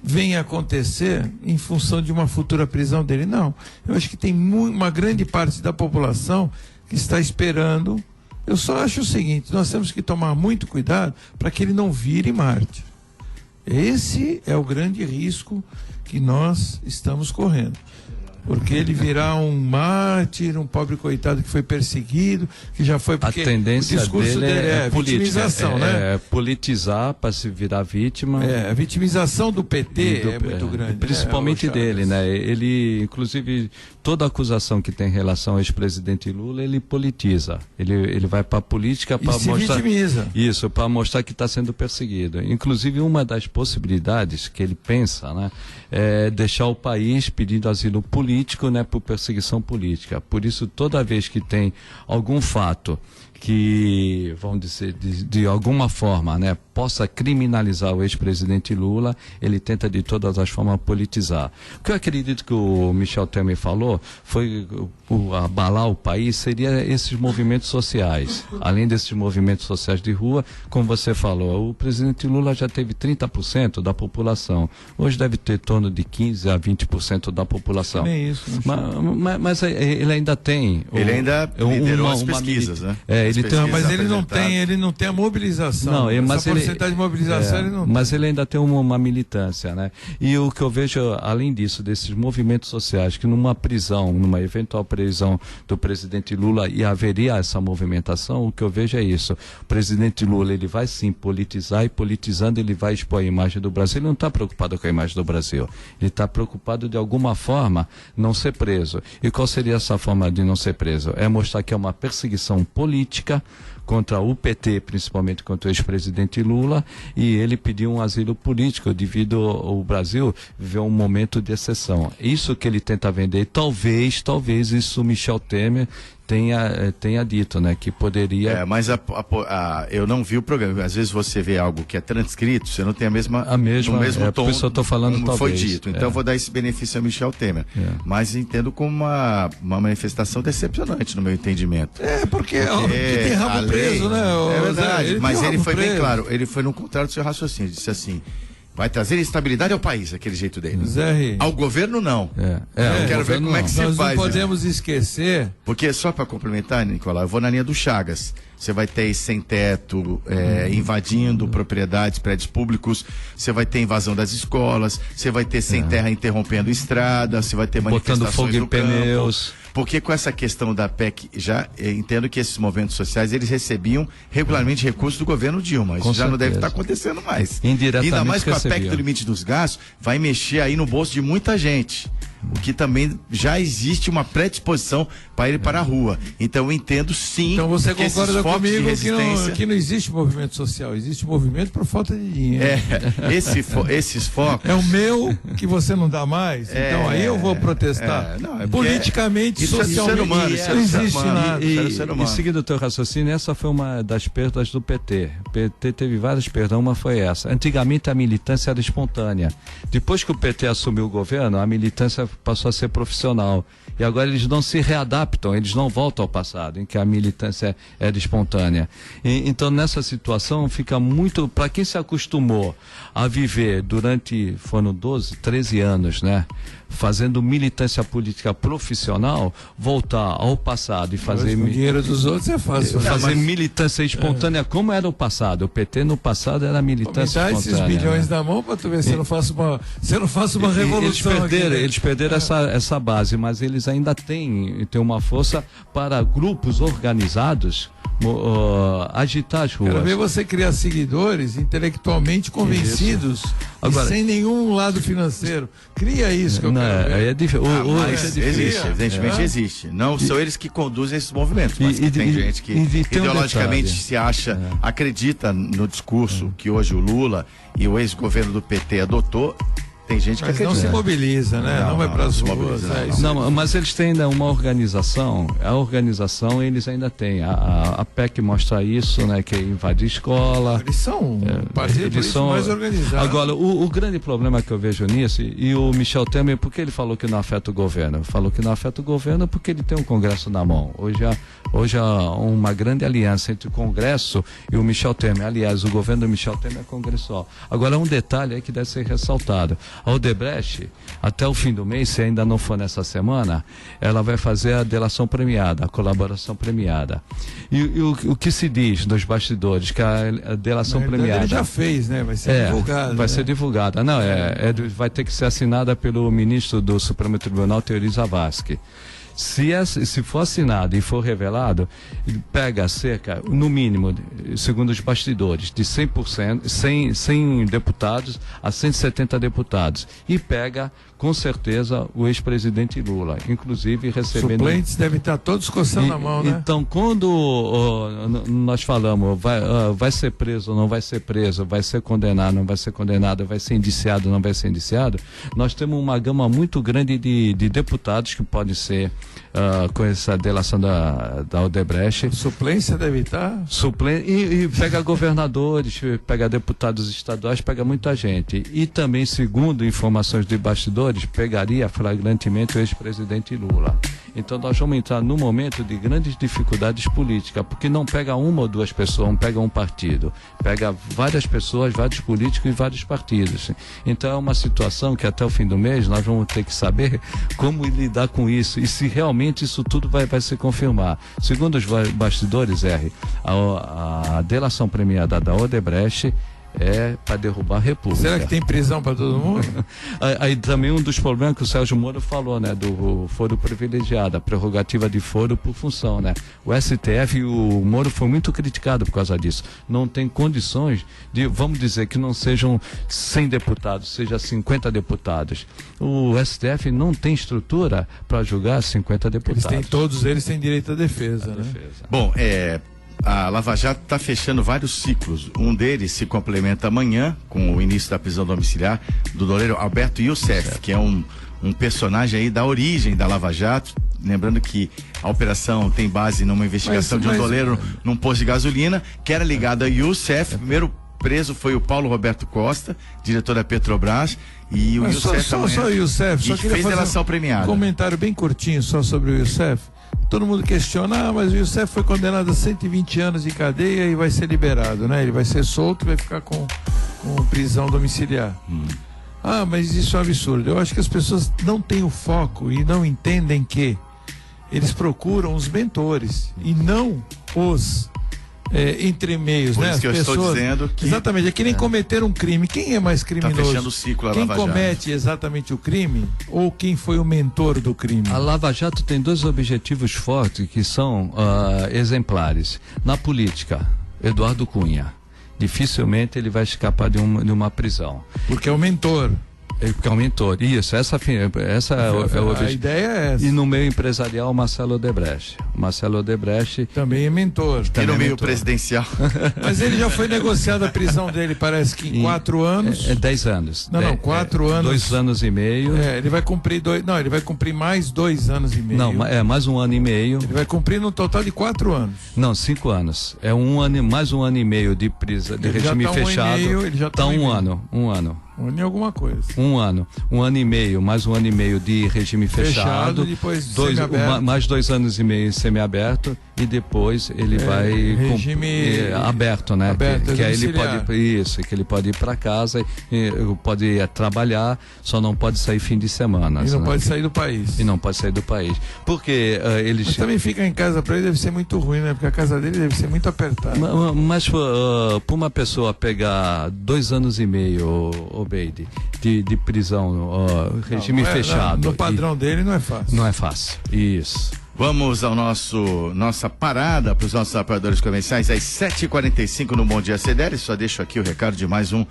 venha acontecer em função de uma futura prisão dele. Não. Eu acho que tem uma grande parte da população que está esperando. Eu só acho o seguinte, nós temos que tomar muito cuidado para que ele não vire mártir. Esse é o grande risco que nós estamos correndo. Porque ele virá um mártir, um pobre coitado que foi perseguido, que já foi porque a tendência o discurso dele é vitimização, né? É politizar para se virar vítima. A vitimização do PT é muito grande. Principalmente dele, né? Ele, inclusive, toda acusação que tem em relação ao ex-presidente Lula, ele politiza. Ele vai para a política para mostrar... vitimiza. Isso, para mostrar que está sendo perseguido. Inclusive, uma das possibilidades que ele pensa, né? É deixar o país pedindo asilo político, né, por perseguição política. Por isso, toda vez que tem algum fato que, vamos dizer, de alguma forma, né, possa criminalizar o ex-presidente Lula, ele tenta de todas as formas politizar. O que eu acredito que o Michel Temer falou foi abalar o país, seria esses movimentos sociais. Além desses movimentos sociais de rua, como você falou, o presidente Lula já teve 30% da população. Hoje deve ter em torno de 15% a 20% da população. Nem isso. Mas ele ainda tem... Ele ainda liderou as pesquisas, né? Mas ele não tem a mobilização. Não, mas essa porcentagem de mobilização ele não tem. Mas ele ainda tem uma militância, né? E o que eu vejo, além disso, desses movimentos sociais, que numa prisão, numa eventual prisão do presidente Lula, e haveria essa movimentação, o que eu vejo é isso. O presidente Lula, ele vai sim politizar, e politizando ele vai expor a imagem do Brasil. Ele não está preocupado com a imagem do Brasil. Ele está preocupado de alguma forma não ser preso. E qual seria essa forma de não ser preso? É mostrar que é uma perseguição política contra o PT, principalmente contra o ex-presidente Lula, e ele pediu um asilo político devido ao Brasil viver um momento de exceção. Isso que ele tenta vender, talvez isso Michel Temer tenha dito, né, que poderia... Mas eu não vi o programa. Às vezes você vê algo que é transcrito, você não tem no mesmo tom. Por isso eu estou falando, como talvez. Foi dito. Então eu vou dar esse benefício a Michel Temer. Mas entendo como uma manifestação decepcionante no meu entendimento. Porque tem rabo preso, né? É verdade, mas ele foi bem claro. Ele foi no contrário do seu raciocínio. Disse assim: vai trazer estabilidade ao país, aquele jeito dele. Ao governo, não. Eu quero ver como é que se faz. Nós não podemos esquecer. Porque, só para complementar, Nicolau, eu vou na linha do Chagas. Você vai ter sem teto, invadindo propriedades, prédios públicos, você vai ter invasão das escolas, você vai ter sem terra interrompendo estrada, você vai ter manifestações botando fogo em pneus. Porque com essa questão da PEC, já entendo que esses movimentos sociais, eles recebiam regularmente recursos do governo Dilma. Isso já não deve estar acontecendo mais. Indiretamente. Ainda mais com a PEC do limite dos gastos, vai mexer aí no bolso de muita gente. O que também já existe uma predisposição para ir para a rua. Então eu entendo sim. Então você concorda comigo que não existe movimento social, existe movimento por falta de dinheiro. Esses focos. É o meu que você não dá mais. Então aí eu vou protestar. Politicamente, socialmente, isso não existe nada. E seguindo o teu raciocínio, essa foi uma das perdas do PT. O PT teve várias perdas, uma foi essa. Antigamente a militância era espontânea. Depois que o PT assumiu o governo, a militância passou a ser profissional. E agora eles não se readaptam, eles não voltam ao passado, em que a militância era espontânea. Então, nessa situação, fica muito... Para quem se acostumou a viver foram 12, 13 anos, né? Fazendo militância política profissional, voltar ao passado e fazer... O dinheiro dos outros é fácil. Fazer militância espontânea, como era o passado. O PT no passado era militância espontânea. Esses bilhões na mão para tu ver se eu não faço uma revolução. Eles perderam essa base, mas eles ainda têm uma força para grupos organizados agitar as ruas. Quero ver você criar seguidores intelectualmente convencidos agora, e sem nenhum lado financeiro. Cria isso que eu quero ver. É difícil. Existe, evidentemente existe. Não são eles que conduzem esses movimentos, mas tem gente que ideologicamente se acha, acredita no discurso que hoje o Lula e o ex-governo do PT adotou. Tem gente que acredita. Não se mobiliza, né? Não vai para as ruas. Mas eles têm ainda uma organização. A organização eles ainda têm. A PEC mostra isso, né? Que é invadir escola. Eles são mais organizados. Agora, o grande problema que eu vejo nisso, e o Michel Temer, por que ele falou que não afeta o governo? Falou que não afeta o governo porque ele tem um Congresso na mão. Hoje há uma grande aliança entre o Congresso e o Michel Temer. Aliás, o governo do Michel Temer é congressual. Agora, um detalhe aí que deve ser ressaltado. A Odebrecht, até o fim do mês, se ainda não for nessa semana, ela vai fazer a delação premiada, a colaboração premiada. E o que se diz nos bastidores, que a delação premiada... Ele já fez, né? Vai ser divulgada. Vai ser divulgada. Não, vai ter que ser assinada pelo ministro do Supremo Tribunal, Teori Zavascki. Se for assinado e for revelado, ele pega cerca, no mínimo, segundo os bastidores, de 100 deputados a 170 deputados. E pega, com certeza, o ex-presidente Lula, inclusive recebendo... Suplentes devem estar todos coçando a mão, né? Então, quando nós falamos, vai ser preso ou não vai ser preso, vai ser condenado, não vai ser condenado, vai ser indiciado, não vai ser indiciado, nós temos uma gama muito grande de deputados que podem ser com essa delação da Odebrecht. Suplência deve estar. E pega governadores, pega deputados estaduais, pega muita gente. E também, segundo informações de bastidores, pegaria flagrantemente o ex-presidente Lula. Então nós vamos entrar num momento de grandes dificuldades políticas, porque não pega uma ou duas pessoas, não pega um partido, pega várias pessoas, vários políticos e vários partidos. Então é uma situação que até o fim do mês nós vamos ter que saber como lidar com isso e se realmente isso tudo vai se confirmar. Segundo os bastidores, a delação premiada da Odebrecht é para derrubar a República. Será que tem prisão para todo mundo? Aí também um dos problemas que o Sérgio Moro falou, né, do foro privilegiado, a prerrogativa de foro por função, né? O STF e o Moro foi muito criticado por causa disso. Não tem condições de, vamos dizer, que não sejam 100 deputados, seja 50 deputados. O STF não tem estrutura para julgar 50 deputados. Todos eles têm direito à defesa, né? Bom, a Lava Jato está fechando vários ciclos. Um deles se complementa amanhã com o início da prisão domiciliar do doleiro Alberto Youssef, que é um personagem aí da origem da Lava Jato. Lembrando que a operação tem base numa investigação de um doleiro num posto de gasolina que era ligado a Youssef. Primeiro preso foi o Paulo Roberto Costa, diretor da Petrobras, e o Youssef só o Youssef, só fez delação premiada. Um comentário bem curtinho só sobre o Youssef. Todo mundo questiona, mas o Youssef foi condenado a 120 anos de cadeia e vai ser liberado, né? Ele vai ser solto e vai ficar com prisão domiciliar. Mas isso é um absurdo. Eu acho que as pessoas não têm o foco e não entendem que eles procuram os mentores e não os entremeios, Por né? isso As que eu pessoas, estou dizendo que... Exatamente, é que nem cometer um crime. Quem é mais criminoso? Tá fechando o ciclo a quem Lava Jato. comete exatamente o crime ou quem foi o mentor do crime? A Lava Jato tem dois objetivos fortes que são exemplares. Na política, Eduardo Cunha. Dificilmente ele vai escapar de uma prisão. Porque é o mentor. Porque é o mentor. Isso, essa é o objetivo. A ideia é essa. E no meio empresarial, Marcelo Odebrecht. Marcelo Odebrecht também é mentor. E no meio presidencial. Mas ele já foi negociado a prisão dele, parece que em 4 anos. 10 anos. Não, 4 anos. 2 anos e meio. Ele vai cumprir ele vai cumprir mais 2 anos e meio. Não, mais 1 ano e meio. Ele vai cumprir no total de 4 anos. Não, 5 anos. É mais 1 ano e meio de prisão, de regime fechado. Ele já tá 1 ano. 1 ano. Em alguma coisa. 1 ano. 1 ano e meio, mais 1 ano e meio de regime fechado. Depois mais 2 anos e meio semiaberto e depois ele vai regime aberto, né? Aberto, que aí ele pode que ele pode ir para casa e pode trabalhar, só não pode sair fim de semana. E não pode sair do país. E não pode sair do país. Porque eles... Mas também ficar em casa para ele deve ser muito ruim, né? Porque a casa dele deve ser muito apertada. Mas para uma pessoa pegar 2 anos e meio, Obeide, de prisão, regime fechado. No padrão dele não é fácil. Não é fácil. Isso. Vamos ao nossa parada para os nossos apoiadores comerciais às 7h45 no Bom Dia CDL. Só deixo aqui o recado de mais um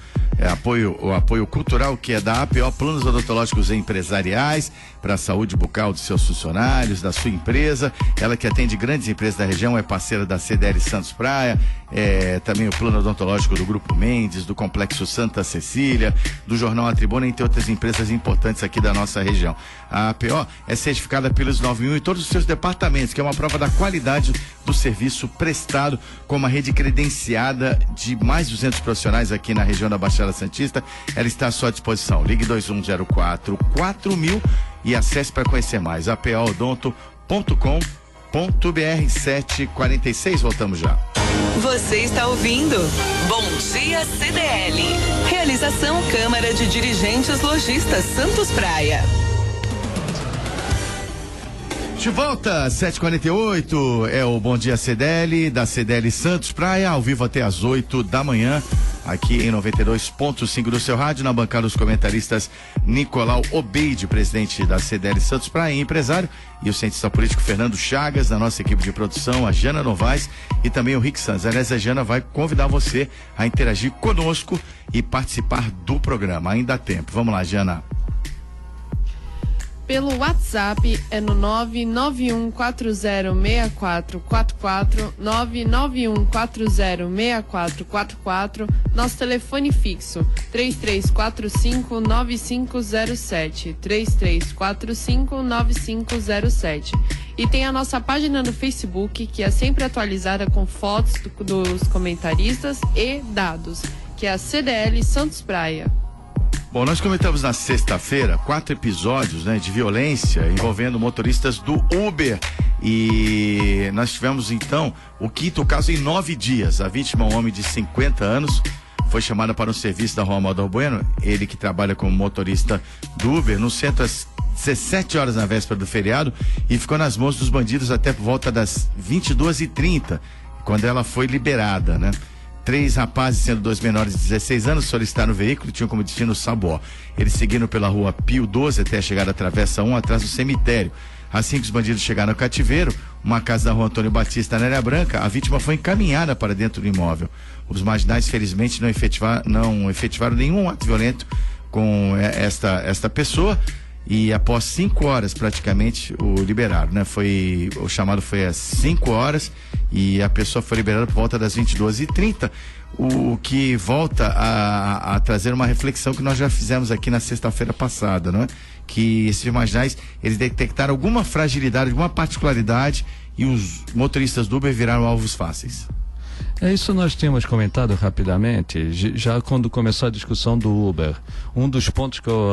o apoio cultural, que é da APO, Planos Odontológicos Empresariais, para a saúde bucal dos seus funcionários, da sua empresa. Ela que atende grandes empresas da região, é parceira da CDL Santos Praia, também o plano odontológico do Grupo Mendes, do Complexo Santa Cecília, do Jornal A Tribuna, entre outras empresas importantes aqui da nossa região. A APO é certificada pelos 91 e todos os seus departamentos, que é uma prova da qualidade do serviço prestado, com uma rede credenciada de mais de 200 profissionais aqui na região da Baixada Santista. Ela está à sua disposição. Ligue 2104-4000 e acesse para conhecer mais. apoodonto.com.br. 7h46, voltamos já. Você está ouvindo Bom Dia CDL. Realização Câmara de Dirigentes Lojistas Santos Praia. De volta, 7h48, é o Bom Dia CDL, da CDL Santos Praia, ao vivo até às 8 da manhã, aqui em 92.5 do seu rádio, na bancada dos comentaristas Nicolau Obeide, presidente da CDL Santos Praia, empresário, e o cientista político Fernando Chagas, da nossa equipe de produção, a Jana Novaes e também o Rick Santos. Aliás, a Jana vai convidar você a interagir conosco e participar do programa, ainda há tempo. Vamos lá, Jana. Pelo WhatsApp é no 991406444, 991406444, nosso telefone fixo 3345-9507, 3345-9507. E tem a nossa página no Facebook, que é sempre atualizada com fotos dos comentaristas e dados, que é a CDL Santos Praia. Bom, nós comentamos na sexta-feira 4 episódios, né, de violência envolvendo motoristas do Uber, e nós tivemos então o 5º caso em 9 dias. A vítima, um homem de 50 anos, foi chamada para um serviço da Rua Amador Bueno, ele que trabalha como motorista do Uber, no centro às 17 horas na véspera do feriado, e ficou nas mãos dos bandidos até por volta das 22h30, quando ela foi liberada, né? 3 rapazes, sendo 2 menores de 16 anos, solicitaram o veículo e tinham como destino Sabó. Eles seguiram pela rua Pio 12 até chegar à Travessa 1, atrás do cemitério. Assim que os bandidos chegaram ao cativeiro, uma casa da rua Antônio Batista, na Área Branca, a vítima foi encaminhada para dentro do imóvel. Os marginais, felizmente, não efetivaram nenhum ato violento com esta pessoa, e após 5 horas praticamente o liberaram, né? O chamado foi às 5 horas e a pessoa foi liberada por volta das 22h30, o que volta a trazer uma reflexão que nós já fizemos aqui na sexta-feira passada, não é? Que esses marginais, eles detectaram alguma fragilidade, alguma particularidade, e os motoristas do Uber viraram alvos fáceis. Isso nós tínhamos comentado rapidamente, já quando começou a discussão do Uber. Um dos pontos que eu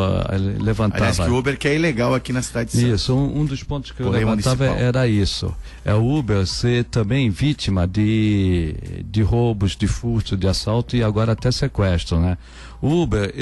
levantava... Aliás, que o Uber que é ilegal aqui na cidade de Santos. Isso, um dos pontos que eu levantava era isso. É o Uber ser também vítima de roubos, de furto, de assalto e agora até sequestro, né? O Uber,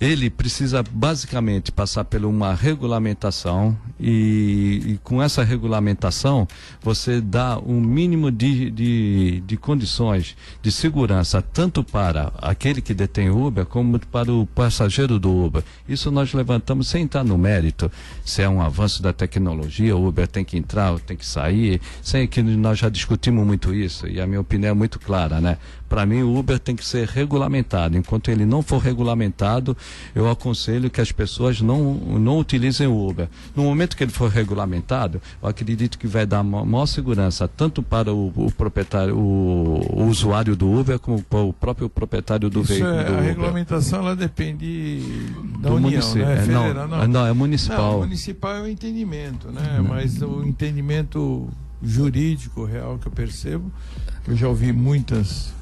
ele precisa basicamente passar por uma regulamentação, e com essa regulamentação você dá um mínimo de condições de segurança tanto para aquele que detém o Uber como para o passageiro do Uber. Isso nós levantamos sem entrar no mérito se é um avanço da tecnologia, o Uber tem que entrar ou tem que sair, sem que nós já discutimos muito isso, e a minha opinião é muito clara, né? Para mim o Uber tem que ser regulamentado. Enquanto ele não for regulamentado, eu aconselho que as pessoas não utilizem o Uber. No momento que ele for regulamentado, eu acredito que vai dar maior segurança tanto para o proprietário, o usuário do Uber, como para o próprio proprietário do veículo do Uber. A regulamentação, ela depende da União, município, né? Federal, não, é municipal. Não, municipal é o entendimento, né? Mas o entendimento jurídico real que eu percebo, eu já ouvi muitas...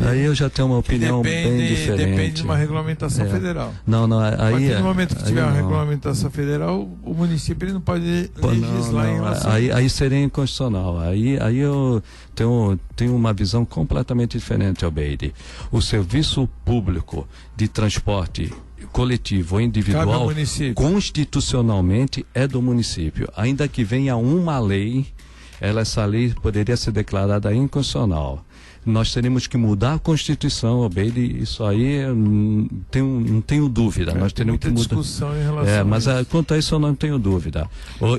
Aí eu já tenho uma opinião bem diferente. Depende de uma regulamentação federal. Não, aí... A partir do momento que tiver uma regulamentação federal, o município ele não pode legislar em relação... Aí seria inconstitucional. Aí eu tenho uma visão completamente diferente, Albeide. O serviço público de transporte coletivo ou individual, constitucionalmente é do município. Ainda que venha uma lei, essa lei poderia ser declarada inconstitucional. Nós teríamos que mudar a Constituição, Albeide, isso aí não tenho dúvida. Nós teremos que mudar. Discussão em relação mas quanto a isso eu não tenho dúvida.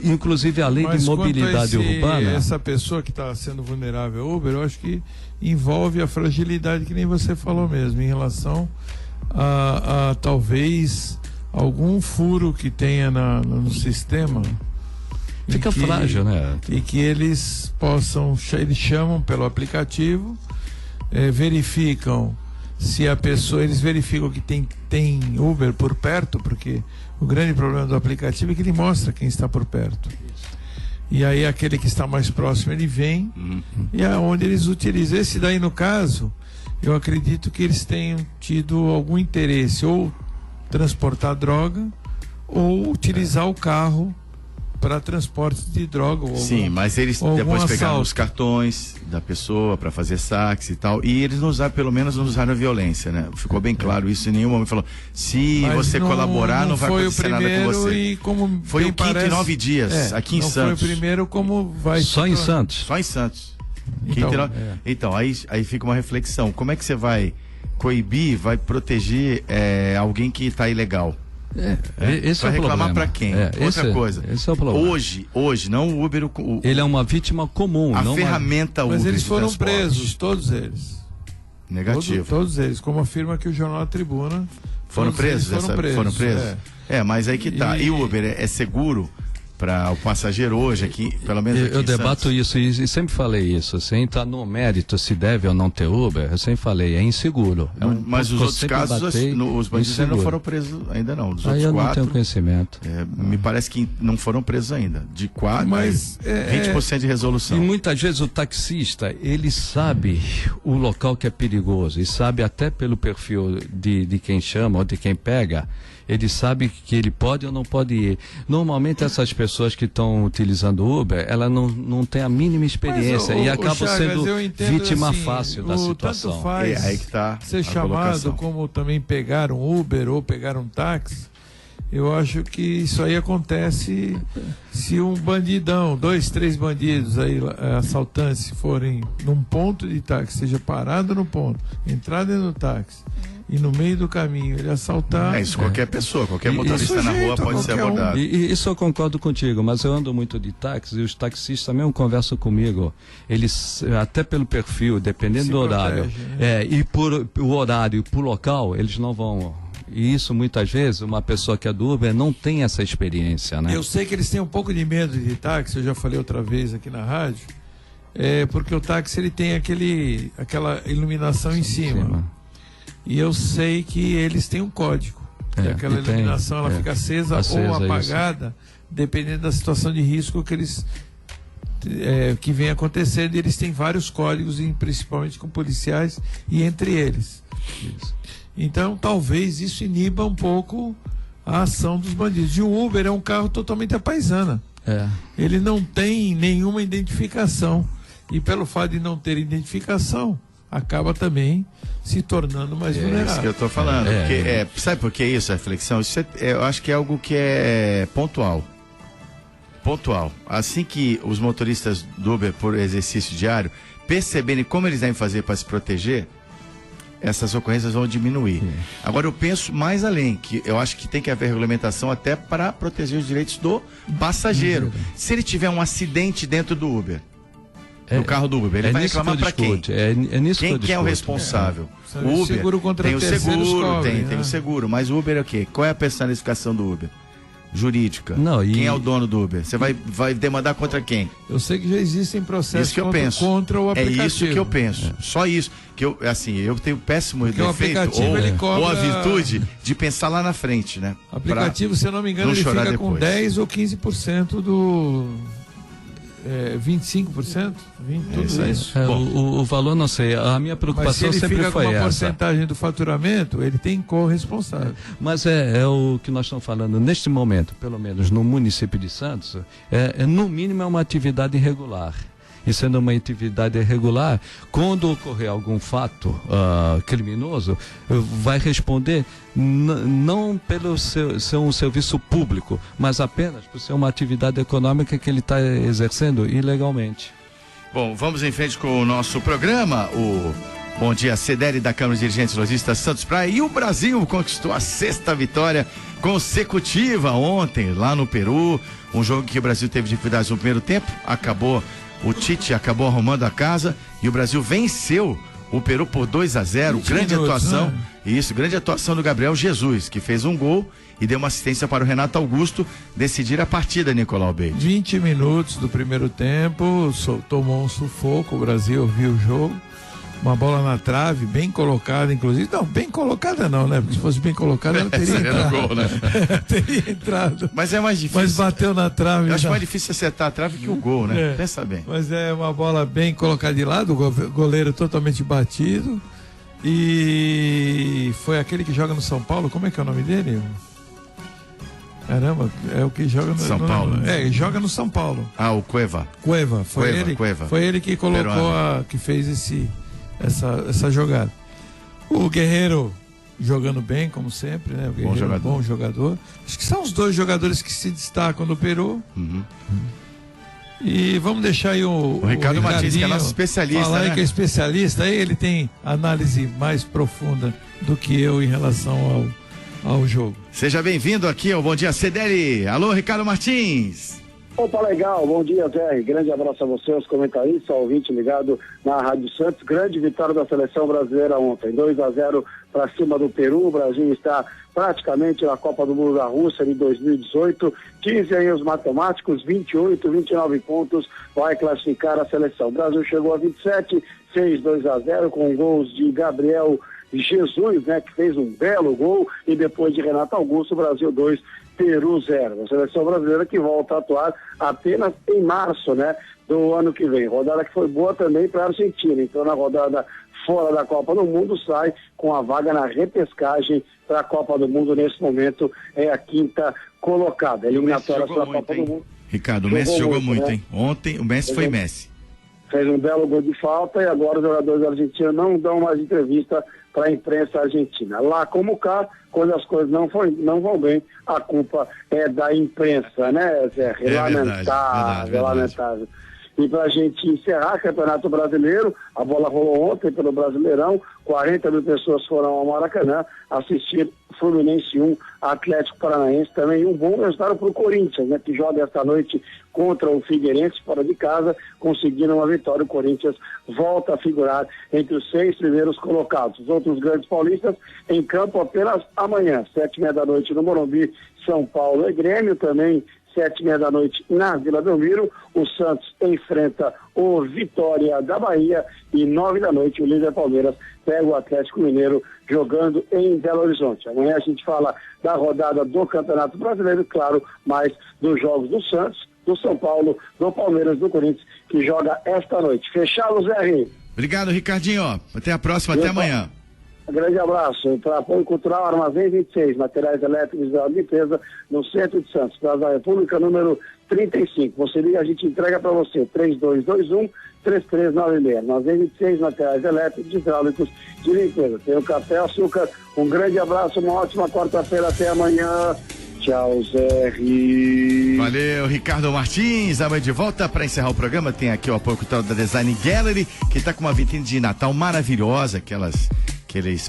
Inclusive a lei de mobilidade urbana. Essa pessoa que está sendo vulnerável ao Uber, eu acho que envolve a fragilidade que nem você falou mesmo, em relação a talvez algum furo que tenha no sistema. Fica frágil, né? E que eles chamam pelo aplicativo, verificam se a pessoa, eles verificam que tem Uber por perto, porque o grande problema do aplicativo é que ele mostra quem está por perto. E aí aquele que está mais próximo, ele vem, e é onde eles utilizam. Esse daí, no caso, eu acredito que eles tenham tido algum interesse, ou transportar droga, ou utilizar o carro para transporte de droga. Sim, mas eles depois pegaram os cartões da pessoa para fazer saques e tal, e eles não usaram, pelo menos não usaram a violência, né? Ficou bem claro isso, em nenhum momento falou, se você colaborar, não vai acontecer nada com você. E como foi o 5º em 9 dias, aqui em Santos. Não foi o primeiro, como vai... Só em Santos? Só em Santos. Então, aí fica uma reflexão, como é que você vai coibir, vai proteger alguém que está ilegal? Esse vai é o reclamar problema. Para quem? Outra coisa. Esse é o problema. Hoje, não o Uber. Ele é uma vítima comum. A ferramenta Uber. Mas eles foram presos, todos eles. Negativo. Todos eles, como afirma aqui o jornal A Tribuna. Foram presos? Foram presos. Mas aí que tá. E o Uber é seguro para o passageiro hoje aqui, pelo menos aqui eu debato isso e sempre falei isso, sem entrar no mérito se deve ou não ter Uber, eu sempre falei, é inseguro. Mas os outros casos, os bandidos ainda não foram presos, ainda não. Dos outros eu não 4, tenho conhecimento. Me parece que não foram presos ainda. De 4, mas 20% de resolução. E muitas vezes o taxista, ele sabe o local que é perigoso, e sabe até pelo perfil de quem chama ou de quem pega, ele sabe que ele pode ou não pode ir. Normalmente essas pessoas que estão utilizando o Uber, ela não tem a mínima experiência e acabam sendo vítima assim, fácil da situação. Tanto faz aí que tá ser chamado como também pegar um Uber ou pegar um táxi. Eu acho que isso aí acontece se um bandidão, 2, 3 bandidos aí, assaltantes, forem num ponto de táxi, seja parado no ponto, entrar dentro do táxi e no meio do caminho ele assaltar. Isso qualquer pessoa, qualquer motorista na rua pode ser abordado. E isso eu concordo contigo, mas eu ando muito de táxi e os taxistas mesmo conversam comigo. Eles, até pelo perfil, dependendo do horário, e por o horário e por local, eles não vão. E isso muitas vezes uma pessoa que é do Uber não tem essa experiência, né? Eu sei que eles têm um pouco de medo de táxi, eu já falei outra vez aqui na rádio, porque o táxi ele tem aquela iluminação em cima. E eu sei que eles têm um código. Que aquela iluminação ela fica acesa ou apagada, dependendo da situação de risco que eles que vem acontecendo. E eles têm vários códigos, principalmente com policiais e entre eles. Isso. Então, talvez isso iniba um pouco a ação dos bandidos. E o Uber é um carro totalmente à paisana. Ele não tem nenhuma identificação. E pelo fato de não ter identificação, acaba também se tornando mais vulnerável. É isso que eu estou falando. Porque, sabe por que isso, a reflexão? Isso eu acho que é algo que é pontual. Pontual. Assim que os motoristas do Uber, por exercício diário, perceberem como eles devem fazer para se proteger, essas ocorrências vão diminuir. Agora eu penso mais além, que eu acho que tem que haver regulamentação até para proteger os direitos do passageiro. Se ele tiver um acidente dentro do Uber, no carro do Uber, ele vai reclamar para quem? Quem é o responsável? O Uber tem o seguro, tem o seguro, mas o Uber é o quê? Qual é a personalificação do Uber? Jurídica. Quem é o dono do Uber? Você vai demandar contra quem? Eu sei que já existem processos contra o aplicativo. É isso que eu penso. Só isso. Que eu tenho péssimo defeito ou a virtude de pensar lá na frente, né? O aplicativo, se eu não me engano, ele fica depois com 10 ou 15% do... 25%? Tudo isso. O valor não sei, a minha preocupação sempre foi essa. Mas se ele fica com uma porcentagem do faturamento, ele tem corresponsável. Mas é o que nós estamos falando neste momento, pelo menos no município de Santos, no mínimo é uma atividade irregular. E sendo uma atividade irregular, quando ocorrer algum fato criminoso, vai responder não pelo ser um serviço público, mas apenas por ser uma atividade econômica que ele está exercendo ilegalmente. Bom, vamos em frente com o nosso programa, o Bom Dia CDL da Câmara de Dirigentes Lojistas Santos Praia. E o Brasil conquistou a 6ª vitória consecutiva ontem, lá no Peru. Um jogo que o Brasil teve dificuldades no primeiro tempo, o Tite acabou arrumando a casa e o Brasil venceu o Peru por 2-0. Grande atuação. Isso, grande atuação do Gabriel Jesus, que fez um gol e deu uma assistência para o Renato Augusto decidir a partida, Nicolau Beide. 20 minutos do primeiro tempo, tomou um sufoco, o Brasil viu o jogo. Uma bola na trave, bem colocada, inclusive. Não, bem colocada não, né? Porque se fosse bem colocada, ela teria entrado. Gol, né? Teria entrado. Mas é mais difícil. Mas bateu na trave. Eu acho mais difícil acertar a trave que o gol, né? Pensa bem. Mas é uma bola bem colocada de lado, o goleiro totalmente batido. E foi aquele que joga no São Paulo, como é que é o nome dele? Caramba, é o que joga no São Paulo. Joga no São Paulo. O Cueva. Foi ele que colocou, que fez essa jogada. O Guerreiro jogando bem, como sempre, né? O Guerreiro bom jogador. Acho que são os 2 jogadores que se destacam no Peru. E vamos deixar aí o Ricardo Martins, que é nosso especialista, falar aí que é especialista, aí ele tem análise mais profunda do que eu em relação ao jogo. Seja bem-vindo aqui ao Bom Dia CDL. Alô, Ricardo Martins. Opa, legal, bom dia, Zé. Grande abraço a você, aos comentaristas, ao ouvinte ligado na Rádio Santos. Grande vitória da seleção brasileira ontem, 2-0 para cima do Peru. O Brasil está praticamente na Copa do Mundo da Rússia de 2018. 15 aí os matemáticos, 28, 29 pontos, vai classificar a seleção. O Brasil chegou a 27, fez 2-0 com gols de Gabriel Jesus, né, que fez um belo gol, e depois de Renato Augusto, Brasil 2, Peru 0. A seleção brasileira que volta a atuar apenas em março, né, do ano que vem. Rodada que foi boa também para a Argentina. Então, na rodada fora da Copa do Mundo, sai com a vaga na repescagem para a Copa do Mundo. Nesse momento é a 5ª colocada. Eliminatória para a Copa do Mundo. Ricardo, o Messi jogou muito, né? Hein? Ontem o Messi foi Messi. Fez um belo gol de falta, e agora os jogadores argentinos não dão mais entrevista para a imprensa argentina. Lá como cá, quando as coisas não vão bem, a culpa é da imprensa, né, Zé? Lamentável, lamentável. E para a gente encerrar, Campeonato Brasileiro, a bola rolou ontem pelo Brasileirão, 40 mil pessoas foram ao Maracanã assistir Fluminense 1, Atlético Paranaense também. Um bom resultado para o Corinthians, né, que joga esta noite contra o Figueirense, fora de casa, conseguindo uma vitória. O Corinthians volta a figurar entre os 6 primeiros colocados. Os outros grandes paulistas em campo apenas amanhã, 7h30 no Morumbi, São Paulo e Grêmio, também 7h30 na Vila Belmiro. O Santos enfrenta o Vitória da Bahia, e 9h o líder Palmeiras pega o Atlético Mineiro jogando em Belo Horizonte. Amanhã a gente fala da rodada do Campeonato Brasileiro, claro, mas dos jogos do Santos, do São Paulo, do Palmeiras, do Corinthians, que joga esta noite. Fechado, Zé. Obrigado, Ricardinho. Até a próxima, até amanhã. Um grande abraço. Para Apoio Cultural, Armazém 26, materiais elétricos de limpeza, no centro de Santos, Praça da República, número 35. Você liga, a gente entrega para você, 3221-3396. Armazém 26, materiais elétricos, hidráulicos de limpeza. Tem o café, açúcar. Um grande abraço, uma ótima quarta-feira, até amanhã. Tchau, Zé. Valeu, Ricardo Martins. Amanhã de volta para encerrar o programa. Tem aqui o apoio cultural da Design Gallery, que está com uma vitrine de Natal maravilhosa, aqueles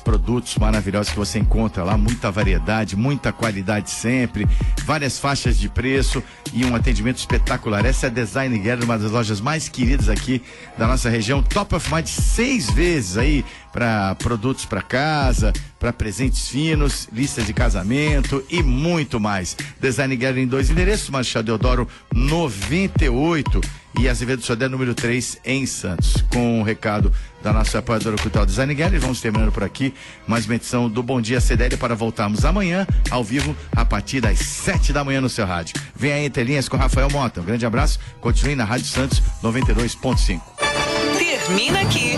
produtos maravilhosos que você encontra lá, muita variedade, muita qualidade sempre, várias faixas de preço e um atendimento espetacular. Essa é a Design Gallery, uma das lojas mais queridas aqui da nossa região, top of mind 6 vezes aí para produtos para casa, para presentes finos, listas de casamento e muito mais. Design Gallery em 2 endereços, Marechal Deodoro 98 e Azevedo Sodré número 3 em Santos. Com o recado da nossa apoiadora cultural Design Gallery, vamos terminando por aqui mais uma edição do Bom Dia CDL para voltarmos amanhã ao vivo a partir das 7h no seu rádio. Vem aí Entre Linhas com Rafael Mota. Um grande abraço, continue na Rádio Santos 92.5. Termina aqui.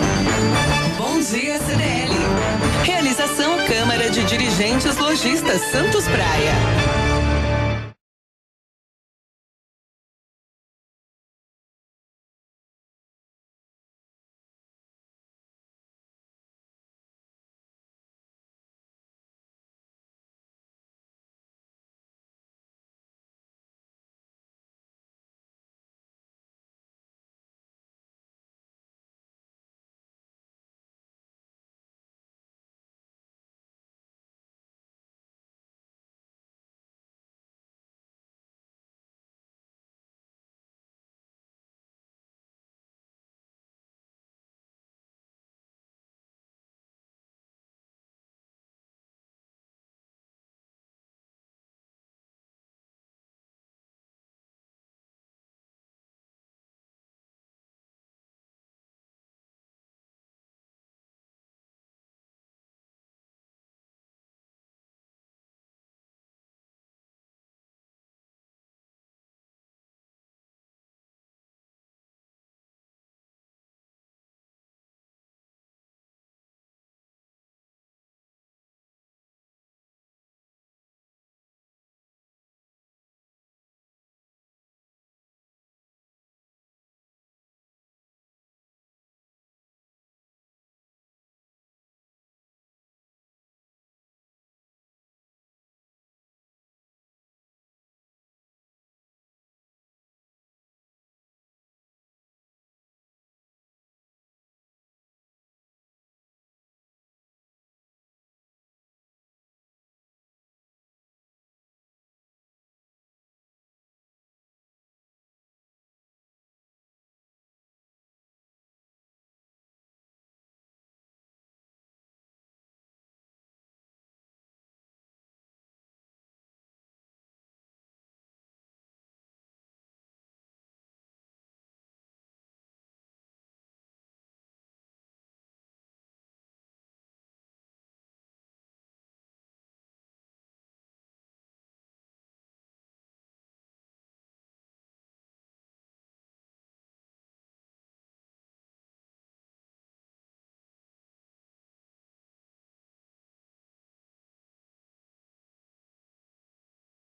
Bom Dia CDL. Realização Câmara de Dirigentes Lojistas Santos Praia.